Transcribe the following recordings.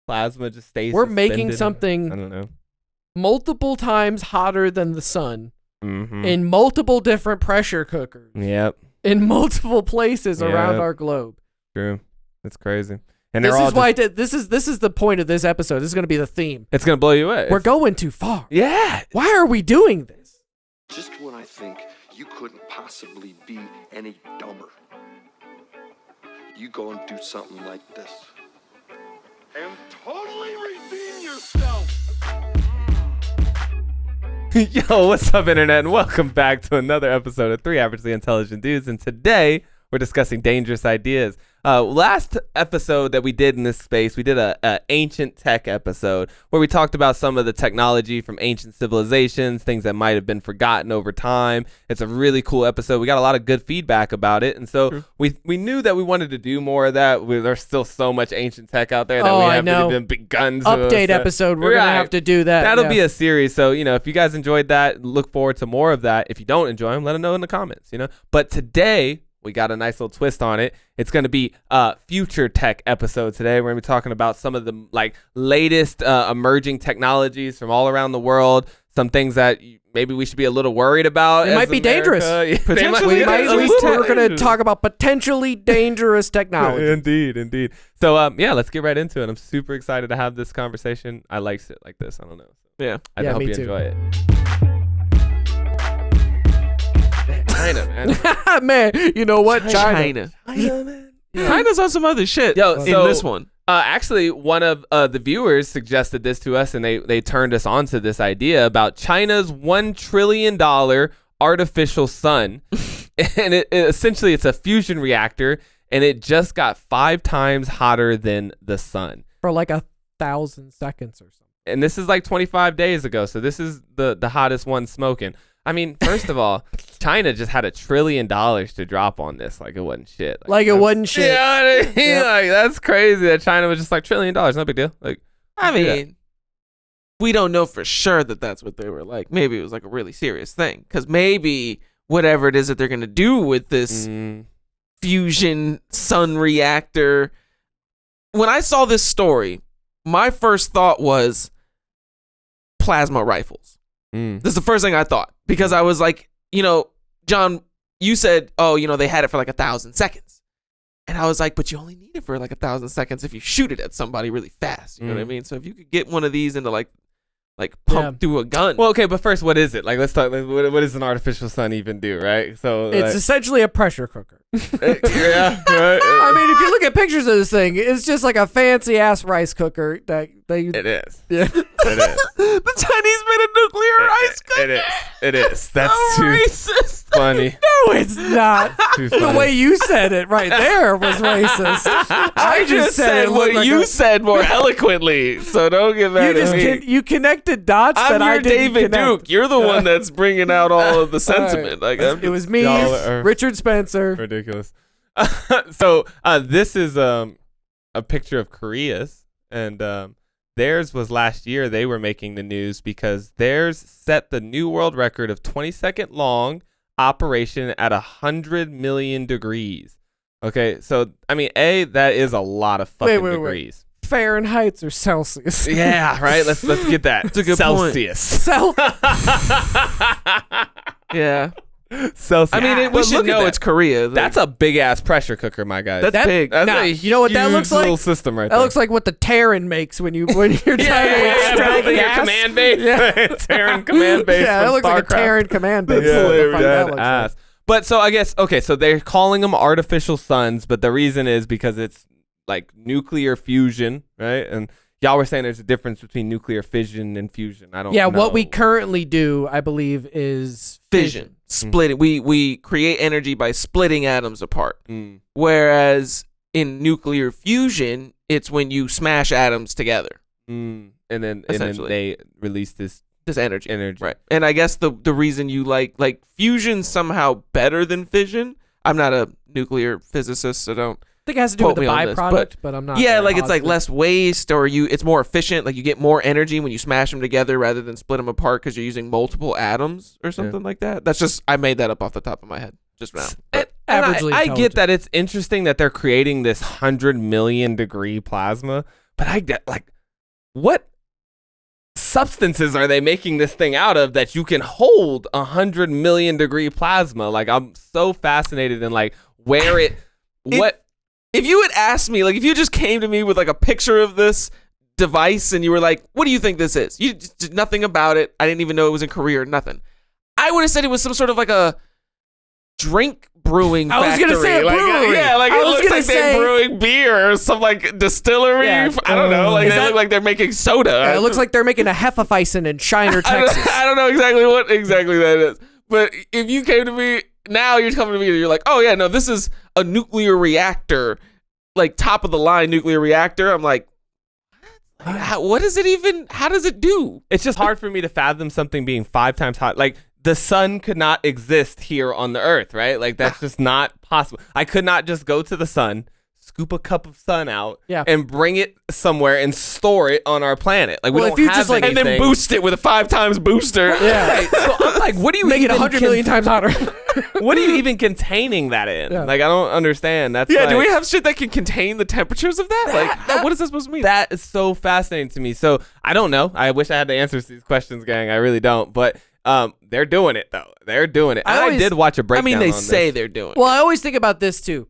plasma just stays. We're making suspended. something I don't know. multiple times hotter than the sun Mm-hmm. in multiple different pressure cookers Yep. in multiple places around Yep. our globe. True. It's crazy. And This they're all is why just, this is the point of this episode. This is going to be the theme. it's gonna blow you away. We're going too far. Yeah. Why are we doing this? Just when I think you couldn't possibly be any dumber, you go and do something like this. And totally redeem yourself! Yo, what's up, internet, and welcome back to another episode of 3 Averagely Intelligent Dudes. And today we're discussing dangerous ideas. Last episode that we did in this space, we did a ancient tech episode where we talked about some of the technology from ancient civilizations, things that might have been forgotten over time. It's a really cool episode. We got a lot of good feedback about it, and so we knew that we wanted to do more of that. There's still so much ancient tech out there that we haven't even begun to update episode. We're gonna have to do that. That'll be a series. So if you guys enjoyed that, look forward to more of that. If you don't enjoy them, let them know in the comments. But today we got a nice little twist on it. It's going to be a future tech episode today. We're going to be talking about some of the latest emerging technologies from all around the world. Some things that maybe we should be a little worried about. It might be dangerous. Potentially, we're going to talk about potentially dangerous technology. Indeed. So let's get right into it. I'm super excited to have this conversation. I like shit like this. I don't know. Yeah. I hope you enjoy it. China, man. Man, you know what? China, man. China's on some other shit. Yo, in so, this one. Actually, one of the viewers suggested this to us, and they turned us on to this idea about China's $1 trillion artificial sun. And essentially it's a fusion reactor, and it just got 5 times hotter than the sun. For like 1,000 seconds or something. And this is like 25 days ago, so this is the hottest one smoking. I mean, first of all, China just had $1 trillion to drop on this. Like it wasn't shit. It wasn't shit. You know what I mean? Yep. Like, that's crazy that China was just like $1 trillion. No big deal. Like, I mean, we don't know for sure that that's what they were like. Maybe it was like a really serious thing. Because maybe whatever it is that they're going to do with this fusion sun reactor. When I saw this story, my first thought was plasma rifles. This is the first thing I thought, because I was like, John, you said, they had it for like 1,000 seconds. And I was like, but you only need it for like 1,000 seconds if you shoot it at somebody really fast. You know what I mean? So if you could get one of these into like pump through a gun. Well, okay, but first, what is it? Like, let's talk. What does an artificial sun even do, right? So it's essentially a pressure cooker. Yeah, right. I mean, if you look at pictures of this thing, it's just like a fancy ass rice cooker that they. It is. Yeah. It is. The Chinese made a nuclear rice cooker. It is. That's so too racist. funny. No, it's not. The way you said it right there was racist. I just said what you said more eloquently, so don't get mad at me. You connected dots I'm that I your didn't David connect. Duke. You're the one that's bringing out all of the sentiment. Right. It was me, Richard Spencer. Ridiculous. So this is a picture of Korea's, and theirs was last year. They were making the news because theirs set the new world record of 20-second long operation at 100 million degrees. Okay, so I mean, that is a lot of fucking degrees. Fahrenheit or Celsius? Yeah, right. Let's get that. It's a good Celsius. Yeah. Celsius. I mean, we should know it's Korea. That's a big ass pressure cooker, my guy. That's big. That's a you know what that looks like? Little system right that there. looks like what the Terran makes when you're trying to extract building your gas. command base. Yeah. Terran command base. Yeah, that looks like a Terran command base. Yeah, What the fuck that looks ass. like. But so I guess so they're calling them artificial suns, but the reason is because it's like nuclear fusion, right? And y'all were saying there's a difference between nuclear fission and fusion. I don't know. Yeah, what we currently do, I believe, is fission. Splitting. We create energy by splitting atoms apart. Whereas in nuclear fusion, it's when you smash atoms together. And then they release this energy. Right. And I guess the reason you like fusion's somehow better than fission. I'm not a nuclear physicist, so don't. I think it has to do with the byproduct, but I'm not. Yeah, like it's like less waste, or it's more efficient. Like you get more energy when you smash them together rather than split them apart because you're using multiple atoms or something like that. That's just, I made that up off the top of my head just now. I get that it's interesting that they're creating this 100 million degree plasma, but I get like what substances are they making this thing out of that you can hold 100 million degree plasma? Like, I'm so fascinated in like where what. If you had asked me, like, if you just came to me with like a picture of this device and you were like, what do you think this is? You just did nothing about it. I didn't even know it was in Korea or nothing. I would have said it was some sort of like a drink brewing factory. I was gonna say a brewery. Yeah, like I it was looks gonna like say- they're brewing beer or some like distillery. Yeah. I don't know. Like Is they that- look like they're making soda. Yeah, it looks like they're making a Hefeweizen in Shiner, Texas. I don't know exactly what exactly that is. But if you came to me now, you're coming to me and you're like, oh yeah, no, this is a nuclear reactor, like top of the line nuclear reactor. I'm like, what is it even? How does it do? It's just hard for me to fathom something being 5 times hot. Like, the sun could not exist here on the earth, right? Like, that's just not possible. I could not just go to the sun, scoop a cup of sun out, Yeah. and bring it somewhere and store it on our planet. Like, we Well, don't if you have just, like- And then anything. boost it with a 5 times booster. Yeah. Right. So I'm like, what do you Make it even 100 million times hotter. what are you even containing that in? Yeah. Like, I don't understand. That's Yeah, like, do we have shit that can contain the temperatures of that? Like, what is that supposed to mean? that is so fascinating to me. So I don't know. I wish I had the answers to these questions, gang. I really don't. But they're doing it though. They're doing it. I I always- did watch a I breakdown. mean, they on say this. they're doing Well, I always think about this too.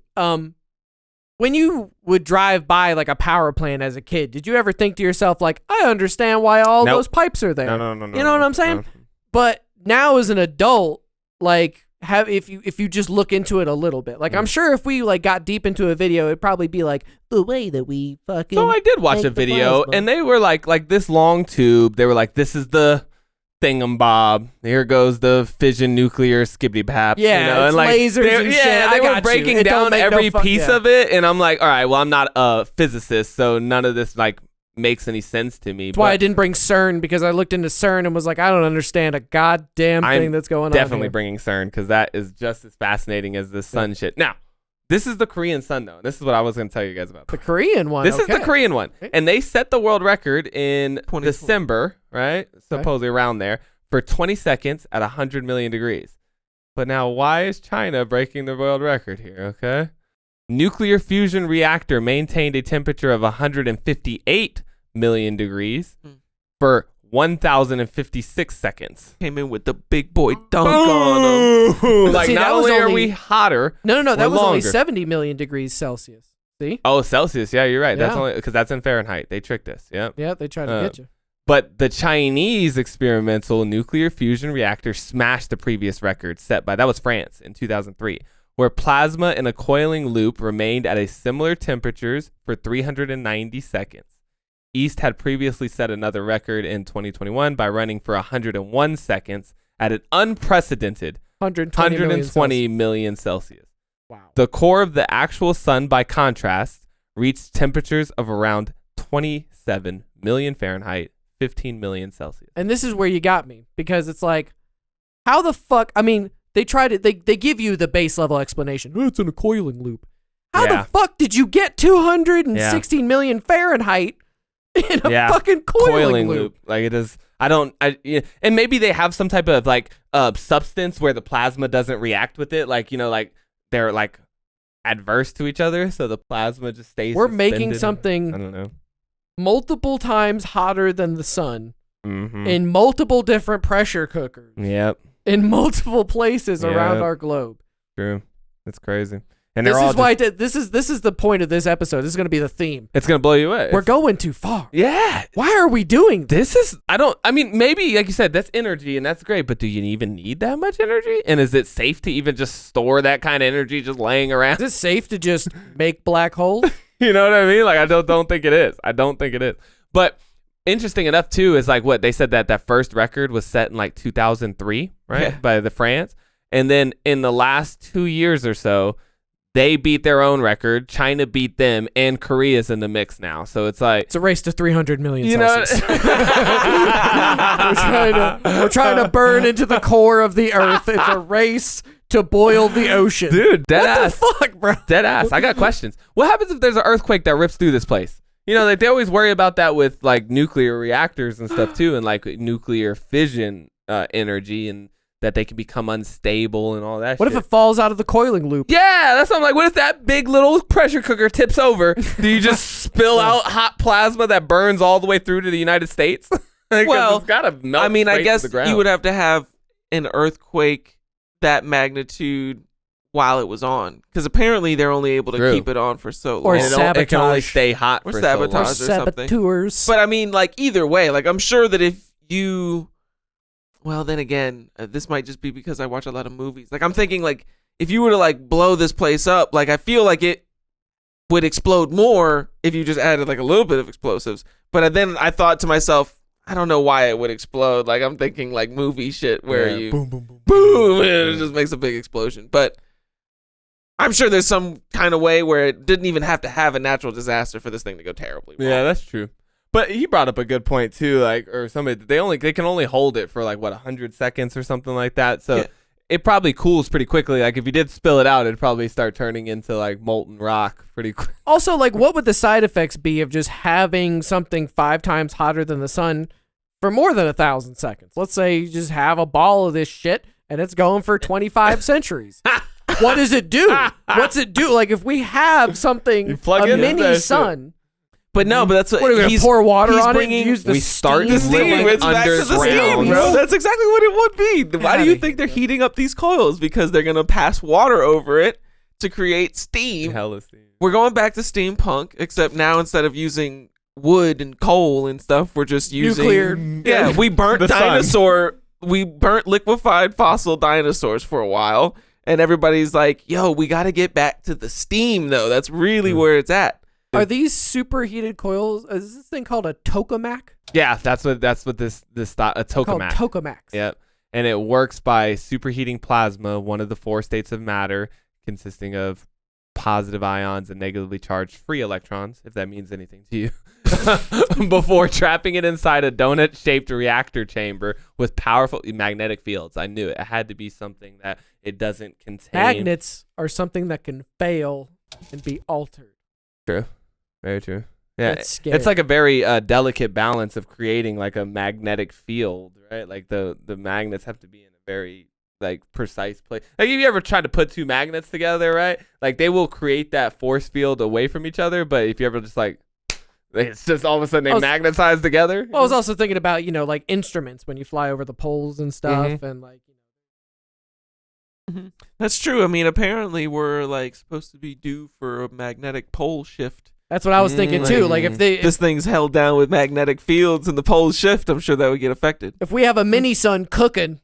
When you would drive by like a power plant as a kid, did you ever think to yourself like, I understand why all Nope. those pipes are there? No. You know what I'm saying? But now as an adult, like if you just look into it a little bit, like I'm sure if we like got deep into a video, it'd probably be like the way that we fucking. So I did watch make a the video, plasma. and they were like this long tube. They were like, this is the thingamabob. Here goes the fission nuclear skibbity bap. Yeah, you know? it's and like lasers they, and yeah, shit. they I were got you. breaking It don't down make no every fuck- piece yeah. of it, and I'm like, all right, well, I'm not a physicist, so none of this like makes any sense to me. That's why I didn't bring CERN, because I looked into CERN and was like, I don't understand a goddamn I'm thing that's going on. definitely here. bringing CERN because that is just as fascinating as the sun shit. Now, this is the Korean sun, though. This is what I was going to tell you guys about. The Korean one. This is the okay. Korean one. Okay. And they set the world record in 2020. December, right? Supposedly around there, for 20 seconds at 100 million degrees. But now, why is China breaking the world record here, okay? Nuclear fusion reactor maintained a temperature of 158 million degrees for 1,056 seconds. Came in with the big boy dunk on them. Like, See, not that was only are only- we hotter. No, that We're was only longer. 70 million degrees Celsius. See? Oh, Celsius. Yeah, you're right. That's Yeah. only because that's in Fahrenheit. They tricked us. Yep. Yeah, they tried to Uh, get you. But the Chinese experimental nuclear fusion reactor smashed the previous record set by, that was France in 2003, where plasma in a coiling loop remained at a similar temperatures for 390 seconds. East had previously set another record in 2021 by running for 101 seconds at an unprecedented 120 million Celsius. Wow. The core of the actual sun, by contrast, reached temperatures of around 27 million Fahrenheit, 15 million Celsius. And this is where you got me, because it's like, how the fuck? I mean, they tried it. They give you the base level explanation. Oh, it's in a coiling loop. How Yeah. the fuck did you get 216 million Fahrenheit in a Yeah. fucking coiling loop? Like, it is. And maybe they have some type of like substance where the plasma doesn't react with it. Like, like they're like adverse to each other. So the plasma just stays. We're making suspended. I something don't know. multiple times hotter than the sun Mm-hmm. in multiple different pressure cookers Yep. in multiple places around Yep. our globe. True. It's crazy. And This they're all is why just- this is the point of this episode. This is going to be the theme. it's gonna blow you away. We're going too far. Yeah. Why are we doing this? This is, I mean, maybe, like you said, that's energy and that's great, but do you even need that much energy? And is it safe to even just store that kind of energy just laying around? Is it safe to just make black holes? You know what I mean? Like, I don't think it is. I don't think it is. But interesting enough, too, is like what they said that first record was set in like 2003, right? Yeah. By the France. And then in the last 2 years or so, they beat their own record. China beat them, and Korea's in the mix now. So it's like, It's a race to 300 million you know, Celsius. we're trying to burn into the core of the earth. It's a race to boil the ocean. dude, dead what ass. the fuck, bro? Dead ass. I got questions. What happens if there's an earthquake that rips through this place? Like, they always worry about that with like nuclear reactors and stuff too, and like nuclear fission energy and that they can become unstable and all that What shit. if it falls out of the coiling loop? Yeah, that's what I'm like. What if that big little pressure cooker tips over? Do you just spill out hot plasma that burns all the way through to the United States? Well, it's gotta melt. I mean, I straight to guess the ground. you would have to have an earthquake that magnitude while it was on, because apparently they're only able to True. keep it on for so long. Or And it can only sabotage. stay hot Or for so long. sabotage. Or something. Saboteurs. But I mean, like, either way, like, I'm sure that if you, well, then again, this might just be because I watch a lot of movies. Like, I'm thinking, like, if you were to, like, blow this place up, like, I feel like it would explode more if you just added, like, a little bit of explosives. But then I thought to myself, I don't know why it would explode. Like, I'm thinking, like, movie shit where you boom, boom, boom, boom, and it just makes a big explosion. But I'm sure there's some kind of way where it didn't even have to have a natural disaster for this thing to go terribly wrong. Yeah, that's true. But he brought up a good point too, like, or somebody they can only hold it for like 100 seconds or something like that. So Yeah. it probably cools pretty quickly. Like if you did spill it out, it'd probably start turning into like molten rock pretty quick. Also, like, what would the side effects be of just having something 5 times hotter than the sun for more than 1,000 seconds? Let's say you just have a ball of this shit and it's going for 25 centuries. What does it do? What's it do? Like, if we have something, You plug a it in mini that shit. sun, But no, but that's what are we gonna he's pour water he's on bringing- it? And use the we start steam? the steam. It's back to the steam, underground. bro. That's exactly what it would be. Why do you think they're heating up these coils? Because they're gonna pass water over it to create steam. Hell of steam. We're going back to steampunk, except now instead of using wood and coal and stuff, we're just using Nuclear. Yeah, we burnt The sun. we burnt liquefied fossil dinosaurs for a while, and everybody's like, "Yo, we got to get back to the steam, though. That's really where it's at." Are these superheated coils? Is this thing called a tokamak? Yeah, that's what this a Called tokamak. tokamaks. Yep. And it works by superheating plasma, one of the 4 states of matter, consisting of positive ions and negatively charged free electrons, if that means anything to you, before trapping it inside a donut-shaped reactor chamber with powerful magnetic fields. I knew it. It had to be something that it doesn't contain. Magnets are something that can fail and be altered. True. Very true. Yeah, That's scary. it's like a very delicate balance of creating like a magnetic field, right? Like the magnets have to be in a very like precise place. Like if you ever try to put 2 magnets together, right? Like they will create that force field away from each other, but if you ever just like, it's just all of a sudden they magnetize together. Well, I was also thinking about, like instruments when you fly over the poles and stuff, and like. That's true. I mean, apparently we're like supposed to be due for a magnetic pole shift. That's what I was thinking too. Like if This thing's held down with magnetic fields and the poles shift, I'm sure that would get affected. if we have a mini sun cooking,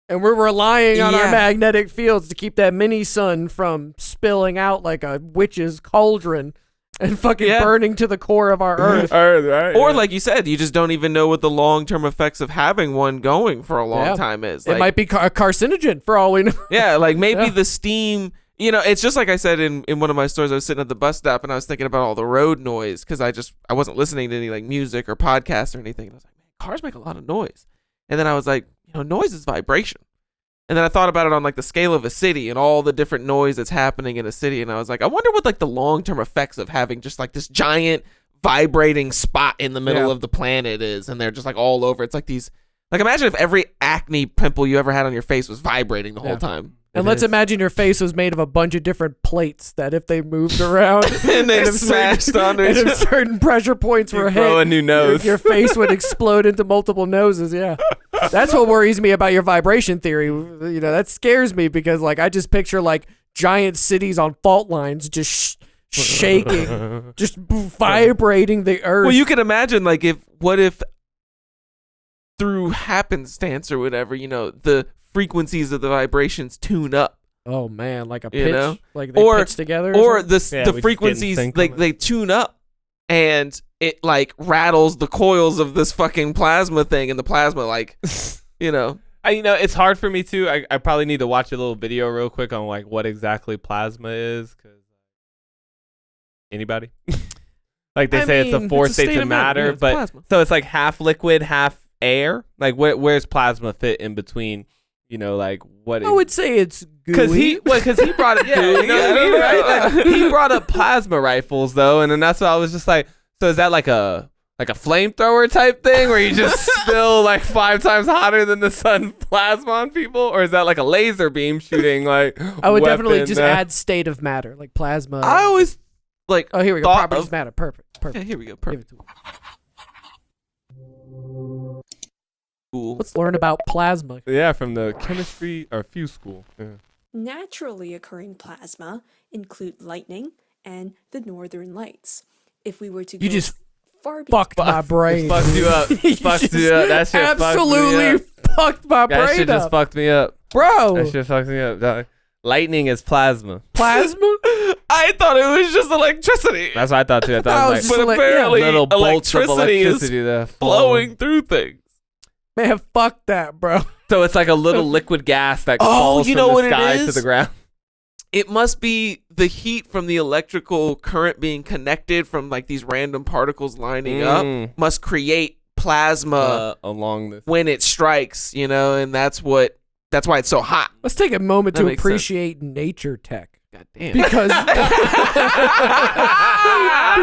and we're relying on our Yeah. magnetic fields to keep that mini sun from spilling out like a witch's cauldron and fucking Yeah. burning to the core of our earth. Right, Or like you said, you just don't even know what the long-term effects of having one going for a long Yeah. time is. It Like, might be a carcinogen for all we know. yeah, like maybe Yeah. the steam, it's just like I said in one of my stories. I was sitting at the bus stop and I was thinking about all the road noise because I wasn't listening to any like music or podcasts or anything. And I was like, man, cars make a lot of noise. And then I was like, noise is vibration. And then I thought about it on like the scale of a city and all the different noise that's happening in a city. And I was like, I wonder what like the long-term effects of having just like this giant vibrating spot in the middle Yeah. of the planet is. And they're just like all over. It's like these, like imagine if every acne pimple you ever had on your face was vibrating the whole time. And let's imagine your face was made of a bunch of different plates that if they moved around And they if smashed onto and each if other. certain pressure points were grow a hit, new nose. your face would explode into multiple noses. Yeah, that's what worries me about your vibration theory. That scares me because like I just picture like giant cities on fault lines just shaking, just vibrating the earth. Well, you can imagine like what if through happenstance or whatever, the frequencies of the vibrations tune up. Oh man, like a You pitch, know? like they Or- pitch together, Or something? the Yeah, we just get in frequencies sync like on it. they tune up and it like rattles the coils of this fucking plasma thing and the plasma like it's hard for me too. I probably need to watch a little video real quick on like what exactly plasma is, because anybody like they say it's the 4 it's a states state of of matter. matter, Yeah, it's but plasma. so it's like half liquid, half air. Like where's plasma fit in between? Like what? I would say it's Because gooey. he brought it. Yeah, you know what I mean, right? Like, he brought up plasma rifles though, and then that's why I was just like, so is that like a like a flamethrower type thing where you just spill like 5 times hotter than the sun plasma on people, or is that like a laser beam shooting like? I would definitely weapon, just add state of matter, like plasma. I always like. Oh, here we go. thought Properties of- matter. Perfect. Yeah, Perfect. here we go. Give Perfect. it to him. Cool. Let's learn about plasma. Yeah, from the chemistry or fuse school. Yeah. Naturally occurring plasma include lightning and the northern lights. If we were to You go just far fucked my brain. Fucked you up. You Fucked just you up. That shit absolutely fucked my That brain shit just up. fucked me up. Bro, That shit fucked me up, dog. Lightning is plasma. plasma? I thought it was just electricity. That's what I thought too. I That thought it was was just like but like, yeah. apparently, little bolts of electricity electricity is that flowing through things. Man, fuck that, bro. So it's like a little liquid gas that Oh, falls you from know the what it sky to is? the ground. It must be the heat from the electrical current being connected from like these random particles lining up must create plasma Along this. when it strikes, you know, and that's why it's so hot. Let's take a moment That to makes sense. appreciate nature tech. God damn. Because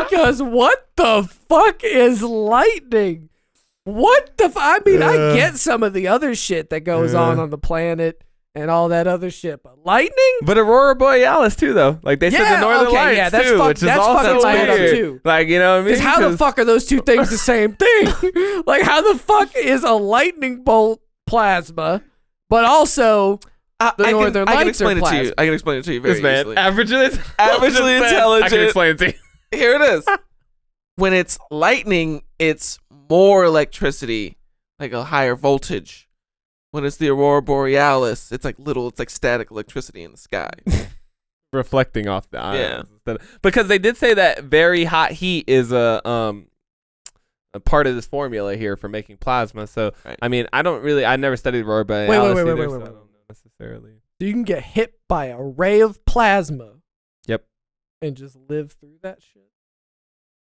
because what the fuck is lightning? What the I mean, I get some of the other shit that goes on the planet and all that other shit, but lightning? But Aurora Borealis too, though. Like they said, Yeah, the Northern okay, Lights yeah, that's too, fuck- which is that's also fucking my head up, weird. too. Like you know what I mean? Because how the fuck are those two things the same thing? Like how the fuck is a lightning bolt plasma, but also the Northern I can Lights are explain it to you. plasma? I can explain it to you very This man, easily. averagely Averagely I can intelligent. explain it to you. Here it is. When it's lightning, it's more electricity, like a higher voltage. When it's the Aurora Borealis, it's like static electricity in the sky. Reflecting off the ions. Yeah. Because they did say that very hot heat is a part of this formula here for making plasma. So Right. I mean, I never studied Aurora Borealis. wait, either, wait, so I wait. don't know necessarily. So you can get hit by a ray of plasma. Yep. And just live through that shit.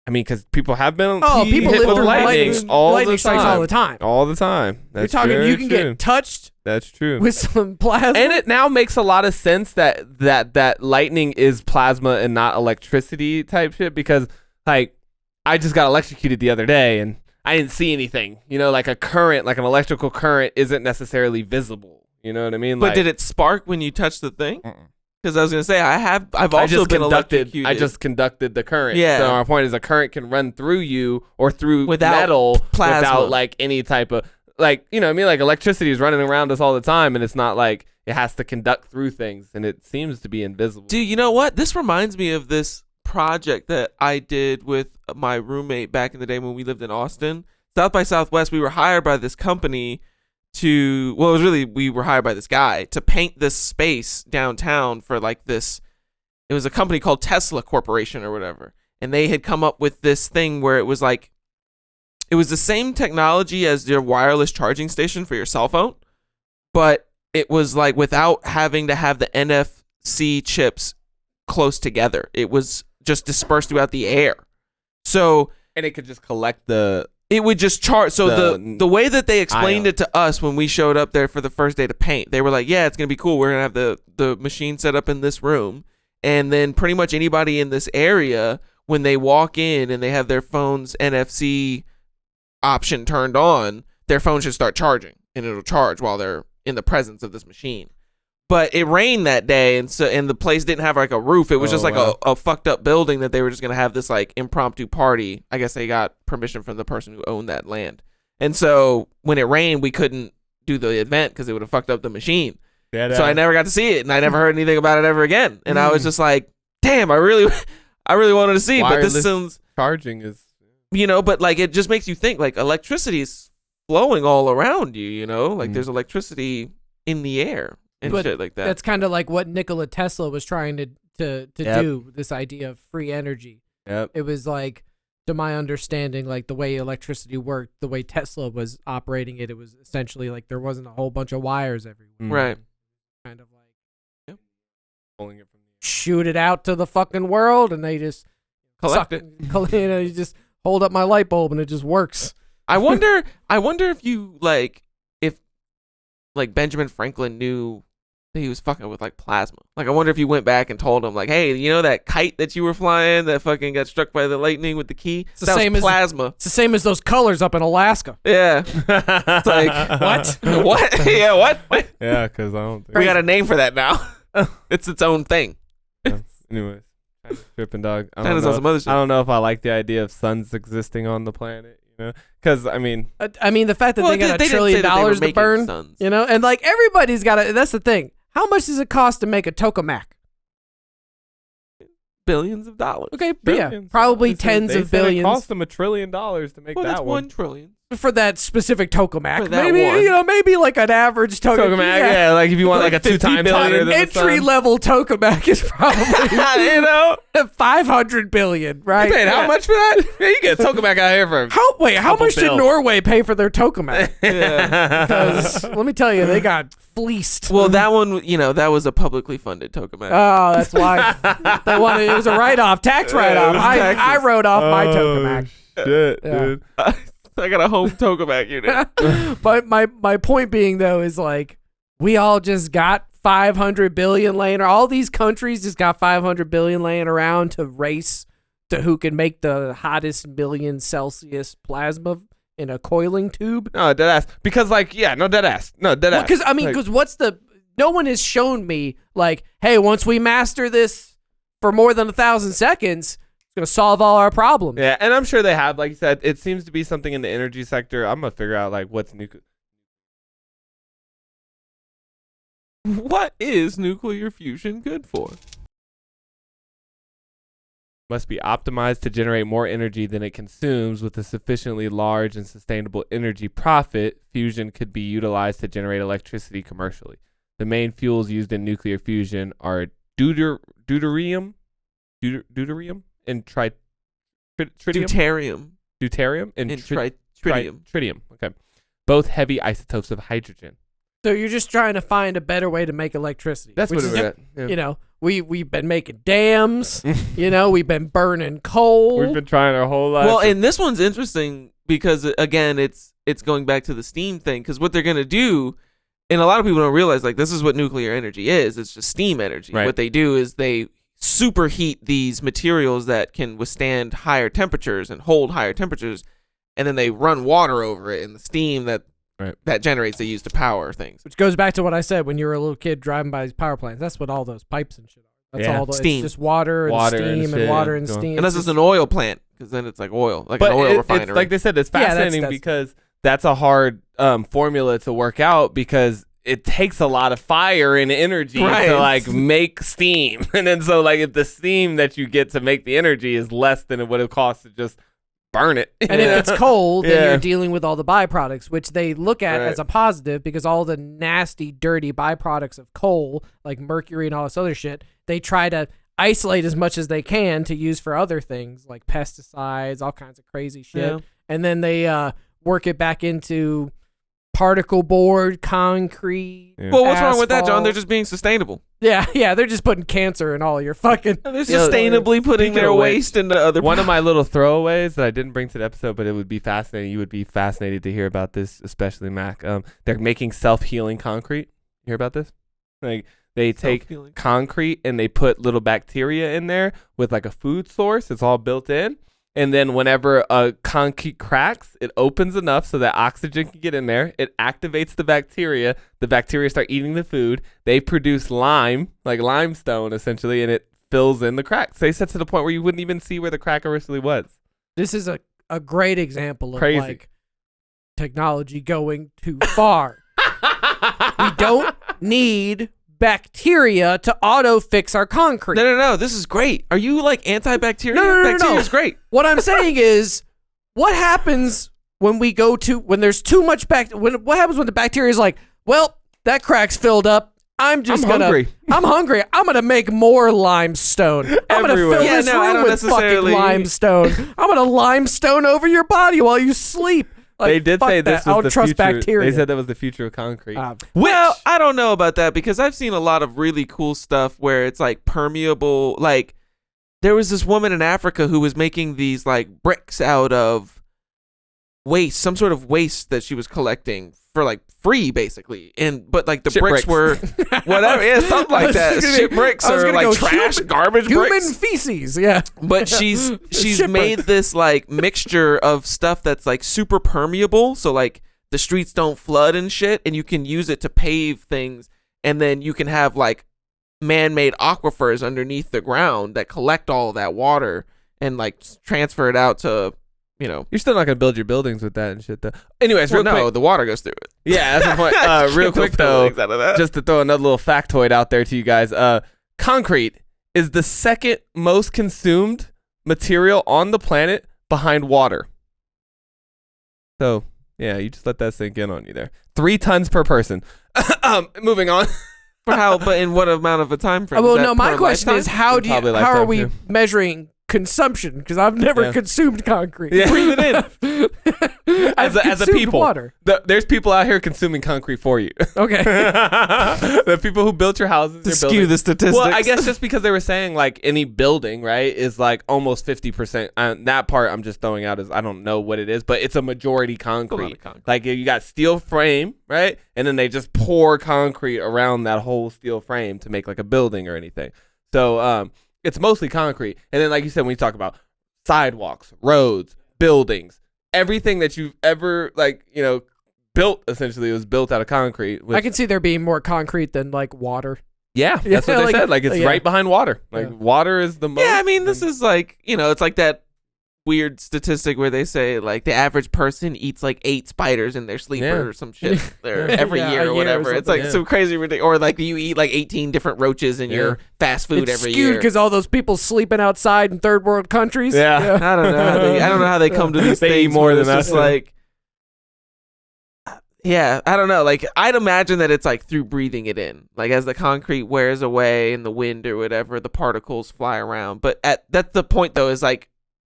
I mean, because people have been People hit live with through lightning all lightning the strikes time. all the time. All the time. You're That's talking very you can true. get touched That's true. with some plasma. And it now makes a lot of sense that lightning is plasma and not electricity type shit, because like I just got electrocuted the other day and I didn't see anything. You know, like a current, like an electrical current isn't necessarily visible. You know what I mean? But did it spark when you touched the thing? Because I was gonna say I've also been electrocuted. I just conducted the current. Yeah. So our point is a current can run through you or through Without metal plasma. without like any type of like, you know what I mean? Like electricity is running around us all the time, and it's not like it has to conduct through things, and it seems to be invisible. Dude, you know what? This reminds me of this project that I did with my roommate back in the day when we lived in Austin. South by Southwest, we were hired by this company we were hired by this guy to paint this space downtown for like this. It was a company called Tesla Corporation or whatever. And they had come up with this thing where it was like, it was the same technology as your wireless charging station for your cell phone, but it was like without having to have the NFC chips close together. It was just dispersed throughout the air. So, and it could just collect the it would just charge. So the way that they explained ion. it to us when we showed up there for the first day to paint, they were like, yeah, it's going to be cool. We're going to have the machine set up in this room. And then pretty much anybody in this area, when they walk in and they have their phone's NFC option turned on, their phone should start charging. And it'll charge while they're in the presence of this machine. But it rained that day, and the place didn't have like a roof. It was just like a fucked up building that they were just gonna have this like impromptu party. I guess they got permission from the person who owned that land. And so when it rained, we couldn't do the event because it would have fucked up the machine. So I never got to see it, and I never heard anything about it ever again. And I was just like, damn, I really wanted to see it. But this sounds charging is, you know, but like it just makes you think like electricity is flowing all around you. You know, like there's electricity in the air. And But shit like that. That's kind of like what Nikola Tesla was trying to Yep. do, this idea of free energy. Yep. It was like, to my understanding, like the way electricity worked, the way Tesla was operating it, it was essentially like there wasn't a whole bunch of wires everywhere. Right. Kind of like pulling it from shoot it out to the fucking world, and they just Collect it. You know, you just hold up my light bulb and it just works. I wonder if you like Benjamin Franklin knew that he was fucking with like plasma. Like, I wonder if you went back and told him, like, hey, you know that kite that you were flying that fucking got struck by the lightning with the key? the That was same as- plasma. It's the same as those colors up in Alaska. Yeah. It's like, What? what? Yeah, what? Yeah, because I don't think. We got a name for that now. It's its own thing. Anyways, China's tripping, dog. China's on some other shit. I don't know if I like the idea of suns existing on the planet. Because I mean, The fact that Well, they got they $1 didn't trillion say that they were to making burn, suns. and like everybody's got to. That's the thing. How much does it cost to make a tokamak? Billions of dollars. Okay, billions. probably They said- tens they of said It billions cost them $1 trillion to make Well, that that's one. 1 trillion. for that specific tokamak. For that Maybe one. maybe like an average tokamak. Yeah, like if you want like a 50 2 times billion. higher than the Entry sun. level tokamak is probably You know, 500 billion, right? you paid how much for that? Yeah, you get a tokamak out here for. How Couple much did bill. Norway pay for their tokamak? Yeah. Because let me tell you, they got fleeced. Well, that one, that was a publicly funded tokamak. Oh, that's why they wanted. It was a write-off, tax write-off. was I taxes. wrote off my tokamak. Shit, Yeah. dude. I got a home tokamak unit. But my point being though is like we all just got 500 billion laying. All these countries just got 500 billion laying around to race to who can make the hottest million Celsius plasma in a coiling tube. No, dead ass. Because no, dead ass. No, dead ass. Because Like, what's the? No one has shown me like, hey, once we master this for more than 1,000 seconds, it's gonna solve all our problems. yeah, and I'm sure they have. Like you said, it seems to be something in the energy sector. I'm gonna figure out like what's nuclear. What is nuclear fusion good for? Must be optimized to generate more energy than it consumes with a sufficiently large and sustainable energy profit. Fusion could be utilized to generate electricity commercially. The main fuels used in nuclear fusion are deuterium, and tritium, Deuterium deuterium, and and tritium. tritium. Okay, both heavy isotopes of hydrogen. So you're just trying to find a better way to make electricity. That's which what is, we're at. Yeah. We've been making dams. We've been burning coal. We've been trying our whole life. Well, and this one's interesting because again, it's going back to the steam thing. Because what they're gonna do, and a lot of people don't realize, like this is what nuclear energy is. It's just steam energy. Right. What they do is they superheat these materials that can withstand higher temperatures and hold higher temperatures, and then they run water over it, and the steam that generates they use to power things. Which goes back to what I said when you were a little kid driving by these power plants. That's what all those pipes and shit are. That's Yeah. all. Steam. It's just water and Water and steam shit, and water and going- steam. Unless it's an oil plant, because then it's like oil, like but an oil it's refinery. like they said, it's Yeah, fascinating that's- because that's a hard formula to work out because it takes a lot of fire and energy Right. to like make steam, and then so like if the steam that you get to make the energy is less than what it costs to just burn it, And if it's cold, then Yeah. you're dealing with all the byproducts, which they look at Right. as a positive because all the nasty, dirty byproducts of coal, like mercury and all this other shit, they try to isolate as much as they can to use for other things like pesticides, all kinds of crazy shit. Yeah. And then they work it back into particle board, concrete. Yeah. well, what's wrong with that, John? asphalt. They're just being sustainable. Yeah, they're just putting cancer in all your fucking. They're Yeah, sustainably putting speaking their of which, waste into other. One of my little throwaways that I didn't bring to the episode, but it would be fascinating. You would be fascinated to hear about this, especially Mac. They're making self-healing concrete. You hear about this? Like they take Self-healing. concrete and they put little bacteria in there with like a food source. It's all built in. And then whenever a concrete cracks, it opens enough so that oxygen can get in there. It activates the bacteria. The bacteria start eating the food. They produce lime, like limestone essentially, and it fills in the cracks. They said to the point where you wouldn't even see where the crack originally was. This is a great example of Crazy. like technology going too far. We don't need bacteria to auto fix our concrete. No. This is great. Are you like antibacterial? No. Bacteria is great. What I'm saying is, what happens when there's too much what happens when the bacteria is like, well, that crack's filled up. I'm hungry. I'm hungry. I'm gonna make more limestone. I'm gonna Everywhere. fill Yeah, this no, I room don't with fucking necessarily- limestone. I'm gonna limestone over your body while you sleep. Like, They did fuck say that. this I was don't the trust future. bacteria. They said that was the future of concrete. Well, I don't know about that because I've seen a lot of really cool stuff where it's like permeable. Like there was this woman in Africa who was making these like bricks out of waste, some sort of waste that she was collecting for like free, basically. But like the Shit bricks were whatever, yeah, something like that. Shit bricks or like trash, garbage human bricks. feces. Yeah, But she's Shit made brick. this like mixture of stuff that's like super permeable, so like the streets don't flood and shit, and you can use it to pave things, and then you can have like man-made aquifers underneath the ground that collect all of that water and like transfer it out to, you know. You're still not gonna build your buildings with that and shit, though. Anyways, Well, real no, quick. the water goes through it. Yeah, that's the point. Real quick though, just to throw another little factoid out there to you guys. Concrete is the second most consumed material on the planet behind water. So yeah, you just let that sink in on you there. 3 tons per person. Moving on. For how? But in what amount of a time frame? well, Is that no. My per question lifetime? is how Probably are lifetime, we yeah. measuring consumption? Because I've never Yeah. consumed concrete. Yeah. Breathe it in. I've as a consumed people. water. There's people out here consuming concrete for you. Okay. The people who built your houses, To your skew buildings. the statistics. Well, I guess just because they were saying like any building, right, is like almost 50%. That part I'm just throwing out as I don't know what it is, but it's a majority concrete. Like you got steel frame, right, and then they just pour concrete around that whole steel frame to make like a building or anything. So it's mostly concrete. And then like you said, when you talk about sidewalks, roads, buildings, everything that you've ever like, you know, built essentially was built out of concrete. I can see there being more concrete than like water. Yeah, that's what they like- said. Like it's yeah. right behind water. Like Yeah. water is the most. Yeah, I mean, this is like, you know, it's like that weird statistic where they say like the average person eats like 8 spiders in their sleeper Yeah. or some shit every Yeah, year a or year or whatever. It's like something. some crazy ridiculous, or like you eat like 18 different roaches in your fast food It's every skewed year. because all those people sleeping outside in third world countries. Yeah. I don't know how they come to these They eat things more where than it's us, just yeah. like, yeah, I don't know. Like I'd imagine that it's like through breathing it in, like as the concrete wears away in the wind or whatever, the particles fly around. But that's the point though, is like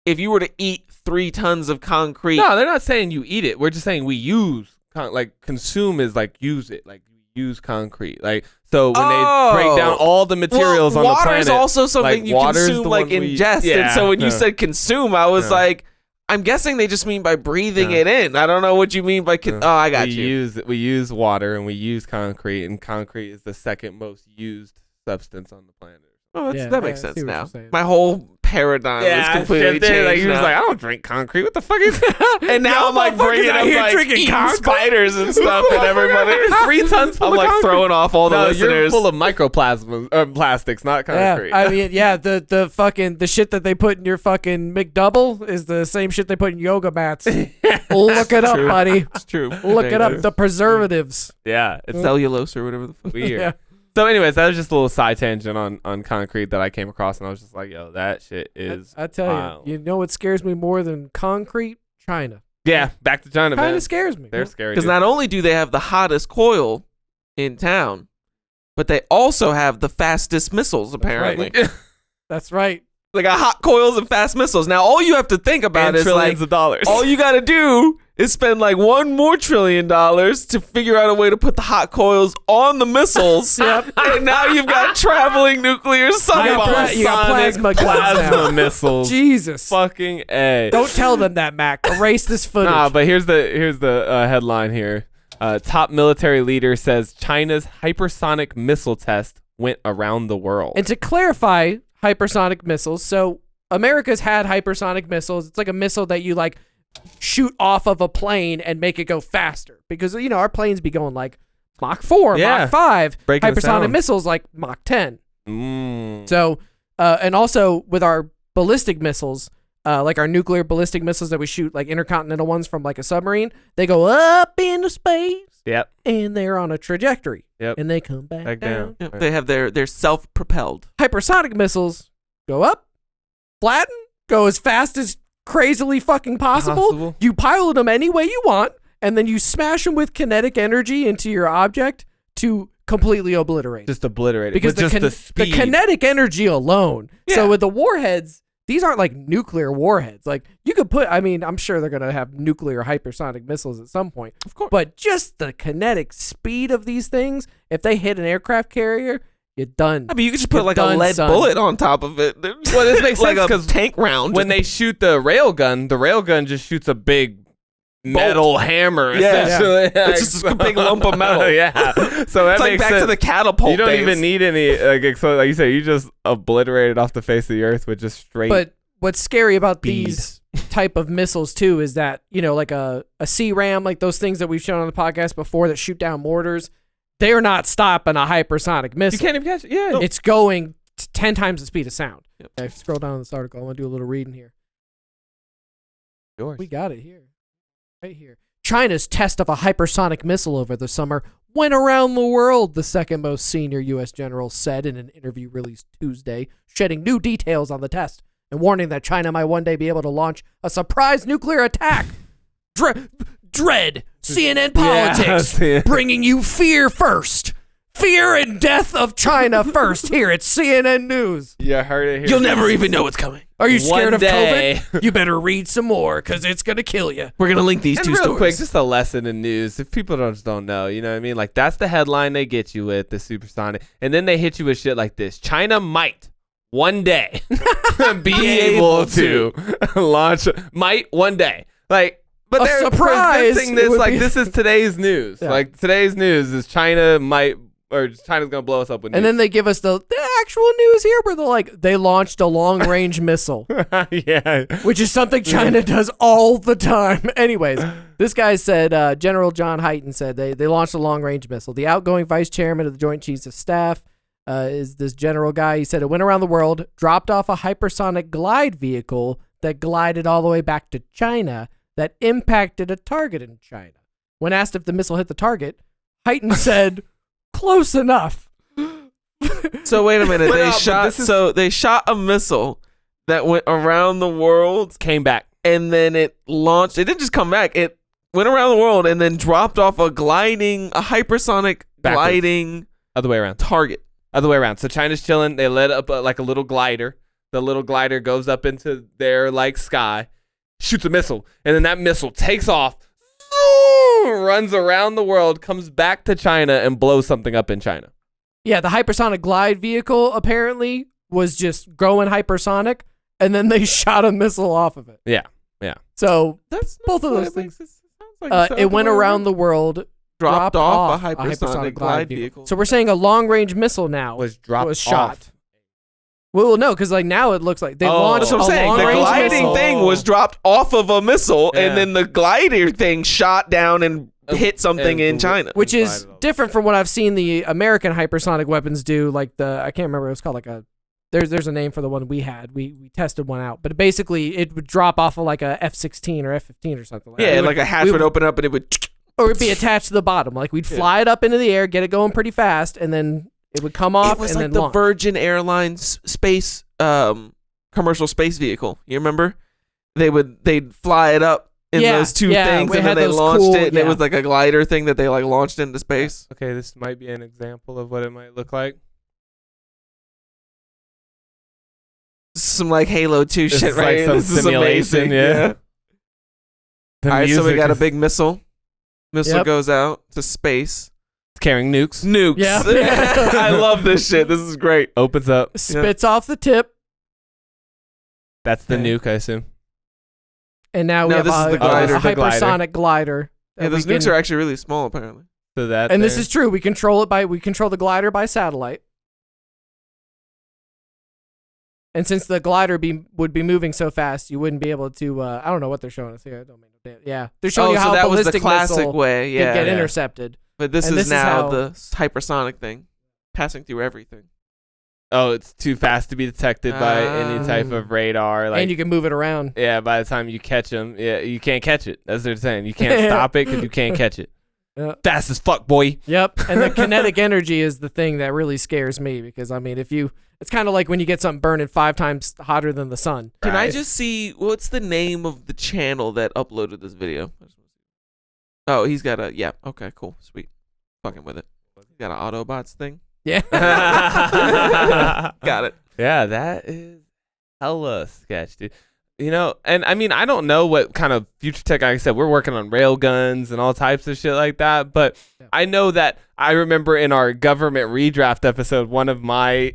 if you were to eat 3 tons of concrete, No, they're not saying you eat it. We're just saying we use like consume is like use it. Like use concrete. Like so when they break down all the materials on the water planet. is also something like, you water's consume, the like one we- ingest. Yeah, and so when you yeah. said consume, I was Yeah. like, I'm guessing they just mean by breathing Yeah. it in. I don't know what you mean by. Oh, I got you. We use water and we use concrete, and concrete is the second most used substance on the planet. Oh, Yeah, that makes I sense see what now. you're saying. My whole paradigm is completely shifted. changed. Like, you was now. like, I don't drink concrete. What the fuck is And now I'm like bringing up like drinking eating concrete? spiders and stuff, and everybody 3 tons full I'm of like concrete. throwing off all the No, listeners. you're full of microplasmas, plastics, not concrete. Yeah, I mean, yeah, the fucking the shit that they put in your fucking McDouble is the same shit they put in yoga mats. Look it up, buddy. It's true. Look it up. The preservatives. yeah, it's Cellulose or whatever the fuck. weird. Yeah. So, anyways, that was just a little side tangent on concrete that I came across, and I was just like, yo, that shit is. I tell wild. you know what scares me more than concrete? China. Yeah, back to China, Kind man. of scares me. They're scary. Because dude. not only do they have the hottest coil in town, but they also have the fastest missiles, apparently. That's right. They got hot coils and fast missiles. Now, all you have to think about and is trillions like, of dollars. all you got to do is spend like $1 more trillion to figure out a way to put the hot coils on the missiles. Yep. And now you've got traveling nuclear You got submarines. plasma guns plasma now. missiles. Jesus. Fucking A. Don't tell them that, Mac. Erase this footage. Nah, but here's the headline here. Top military leader says China's hypersonic missile test went around the world. And to clarify hypersonic missiles, so America's had hypersonic missiles. It's like a missile that you like shoot off of a plane and make it go faster. Because, you know, our planes be going like Mach 4, Yeah. Mach 5. Breaking the Hypersonic sound. missiles like Mach 10. Mm. So, and also with our ballistic missiles, like our nuclear ballistic missiles that we shoot, like intercontinental ones from like a submarine, they go up into space Yep. and they're on a trajectory. Yep. And they come back down. Yep, they have their self-propelled. Hypersonic missiles go up, flatten, go as fast as crazily fucking possible. You pilot them any way you want, and then you smash them with kinetic energy into your object to completely obliterate. Just obliterate it. Because With just the the speed. kinetic energy alone. Yeah. So with the warheads, these aren't like nuclear warheads. Like you could put, I mean, I'm sure they're going to have nuclear hypersonic missiles at some point. Of course. But just the kinetic speed of these things, if they hit an aircraft carrier, you're done. I mean, you could just put You're like done, a lead son. bullet on top of it. Well, this makes like sense a 'cause tank round. when they shoot the railgun just shoots a big metal hammer. Yeah. Essentially. It's just a big lump of metal. Yeah. So that It's like makes back sense. to the catapult. You don't days. even need any like you said. You just obliterated off the face of the earth with just straight. But what's scary about bees. these type of missiles too is that, like a C-RAM, like those things that we've shown on the podcast before that shoot down mortars, they're not stopping a hypersonic missile. you can't even catch it. Yeah. It's going 10 times the speed of sound. Yep. I scroll down this article. I want to do a little reading here. Yours. We got it here. Right here. China's test of a hypersonic missile over the summer went around the world, the second most senior U.S. general said in an interview released Tuesday, shedding new details on the test and warning that China might one day be able to launch a surprise nuclear attack. Dread CNN politics, Yeah. bringing you fear first. Fear and death of China first here at CNN News. You heard it here. You'll never even know what's coming. Are you scared One of day. COVID? You better read some more, because it's going to kill you. We're gonna link these And two real stories. quick, just a lesson in news. If people just don't know, you know what I mean? Like, that's the headline they get you with, the supersonic. And then they hit you with shit like this. China might one day be able to launch, might one day. Like, but A they're surprise. presenting It this would like be- this is today's news. Yeah. Like, today's news is China might, or China's going to blow us up with news. And then they give us the actual news here where they're like, they launched a long-range missile, yeah. which is something China does all the time. Anyways, this guy said, General John Hyten said they launched a long-range missile. The outgoing vice chairman of the Joint Chiefs of Staff is this general guy. He said it went around the world, dropped off a hypersonic glide vehicle that glided all the way back to China that impacted a target in China. When asked if the missile hit the target, Hyten said, close enough. So wait a minute. But, They but shot. this is- So they shot a missile that went around the world, Came back. and then it launched. It didn't just come back. It went around the world and then dropped off a hypersonic Backwards. gliding Other way around. target. Other way around. So China's chilling. They let up like a little glider. The little glider goes up into their like sky, shoots a missile, and then that missile takes off, runs around the world, comes back to China, and blows something up in China. Yeah, the hypersonic glide vehicle apparently was just going hypersonic, and then they shot a missile off of it. Yeah. So That's Both of what those it things. makes it sound like it went around the world, dropped off a hypersonic glide vehicle. So we're saying a long-range missile now Was dropped was shot. off. Well, no, because like now it looks like they Oh. launched That's what I'm a saying. The long-range gliding missile. thing was dropped off of a missile, Yeah. and then the glider thing shot down and hit something in And- China. Which is Glided all- different from what I've seen the American hypersonic weapons do. Like I can't remember, it was called like a. There's a name for the one we had. We tested one out, but basically it would drop off of like a F-16 or F-15 or something like that. Yeah, It would- like a hatch we would open up and it would. or it'd be attached to the bottom. Like we'd fly it up into the air, get it going pretty fast, and then it would come off It was and like then the launch. Virgin Airlines space commercial space vehicle. You remember? They'd fly it up in Yeah, those two yeah, things, we and then had they those launched cool- it, and it yeah. was like a glider thing that they like launched into space. Okay, this might be an example of what it might look like. Some like Halo 2 This shit, is like right? some This is simulation, amazing. yeah. The All right, so we music got a is big missile. Missile Yep. goes out to space. carrying nukes. Nukes. Yeah. I love this shit. This is great. Opens up. Spits off the tip, That's the Okay. nuke, I assume. and now we No, have this is a, the glider. a The glider. hypersonic glider. Yeah, those nukes are actually really small, apparently. So that. And this there. is true. We control the glider by satellite. And since the glider would be moving so fast, you wouldn't be able to. I don't know what they're showing us here. I don't mean no damn. Yeah, they're showing you so how that a was the ballistic classic missile way. can Yeah, get yeah. intercepted. but this and is this is now how- the hypersonic thing, passing through everything. Oh, it's too fast to be detected by any type Ah. of radar. Like, And you can move it around. yeah, by the time you catch them, yeah, you can't catch it. That's what they're saying. You can't stop it because you can't catch it. Yeah. Fast as fuck, boy. Yep. And the kinetic energy is the thing that really scares me because I mean, it's kind of like when you get something burning 5 times hotter than the sun. Can I Right. just see what's the name of the channel that uploaded this video? Oh, he's got a Okay, cool, sweet. Fucking with it. He's got an Autobots thing. Yeah. Got it. Yeah, that is hella sketch, dude. You know, and I mean, I don't know what kind of future tech. Like I said, we're working on rail guns and all types of shit like that. But Yeah. I know that I remember in our government redraft episode, one of my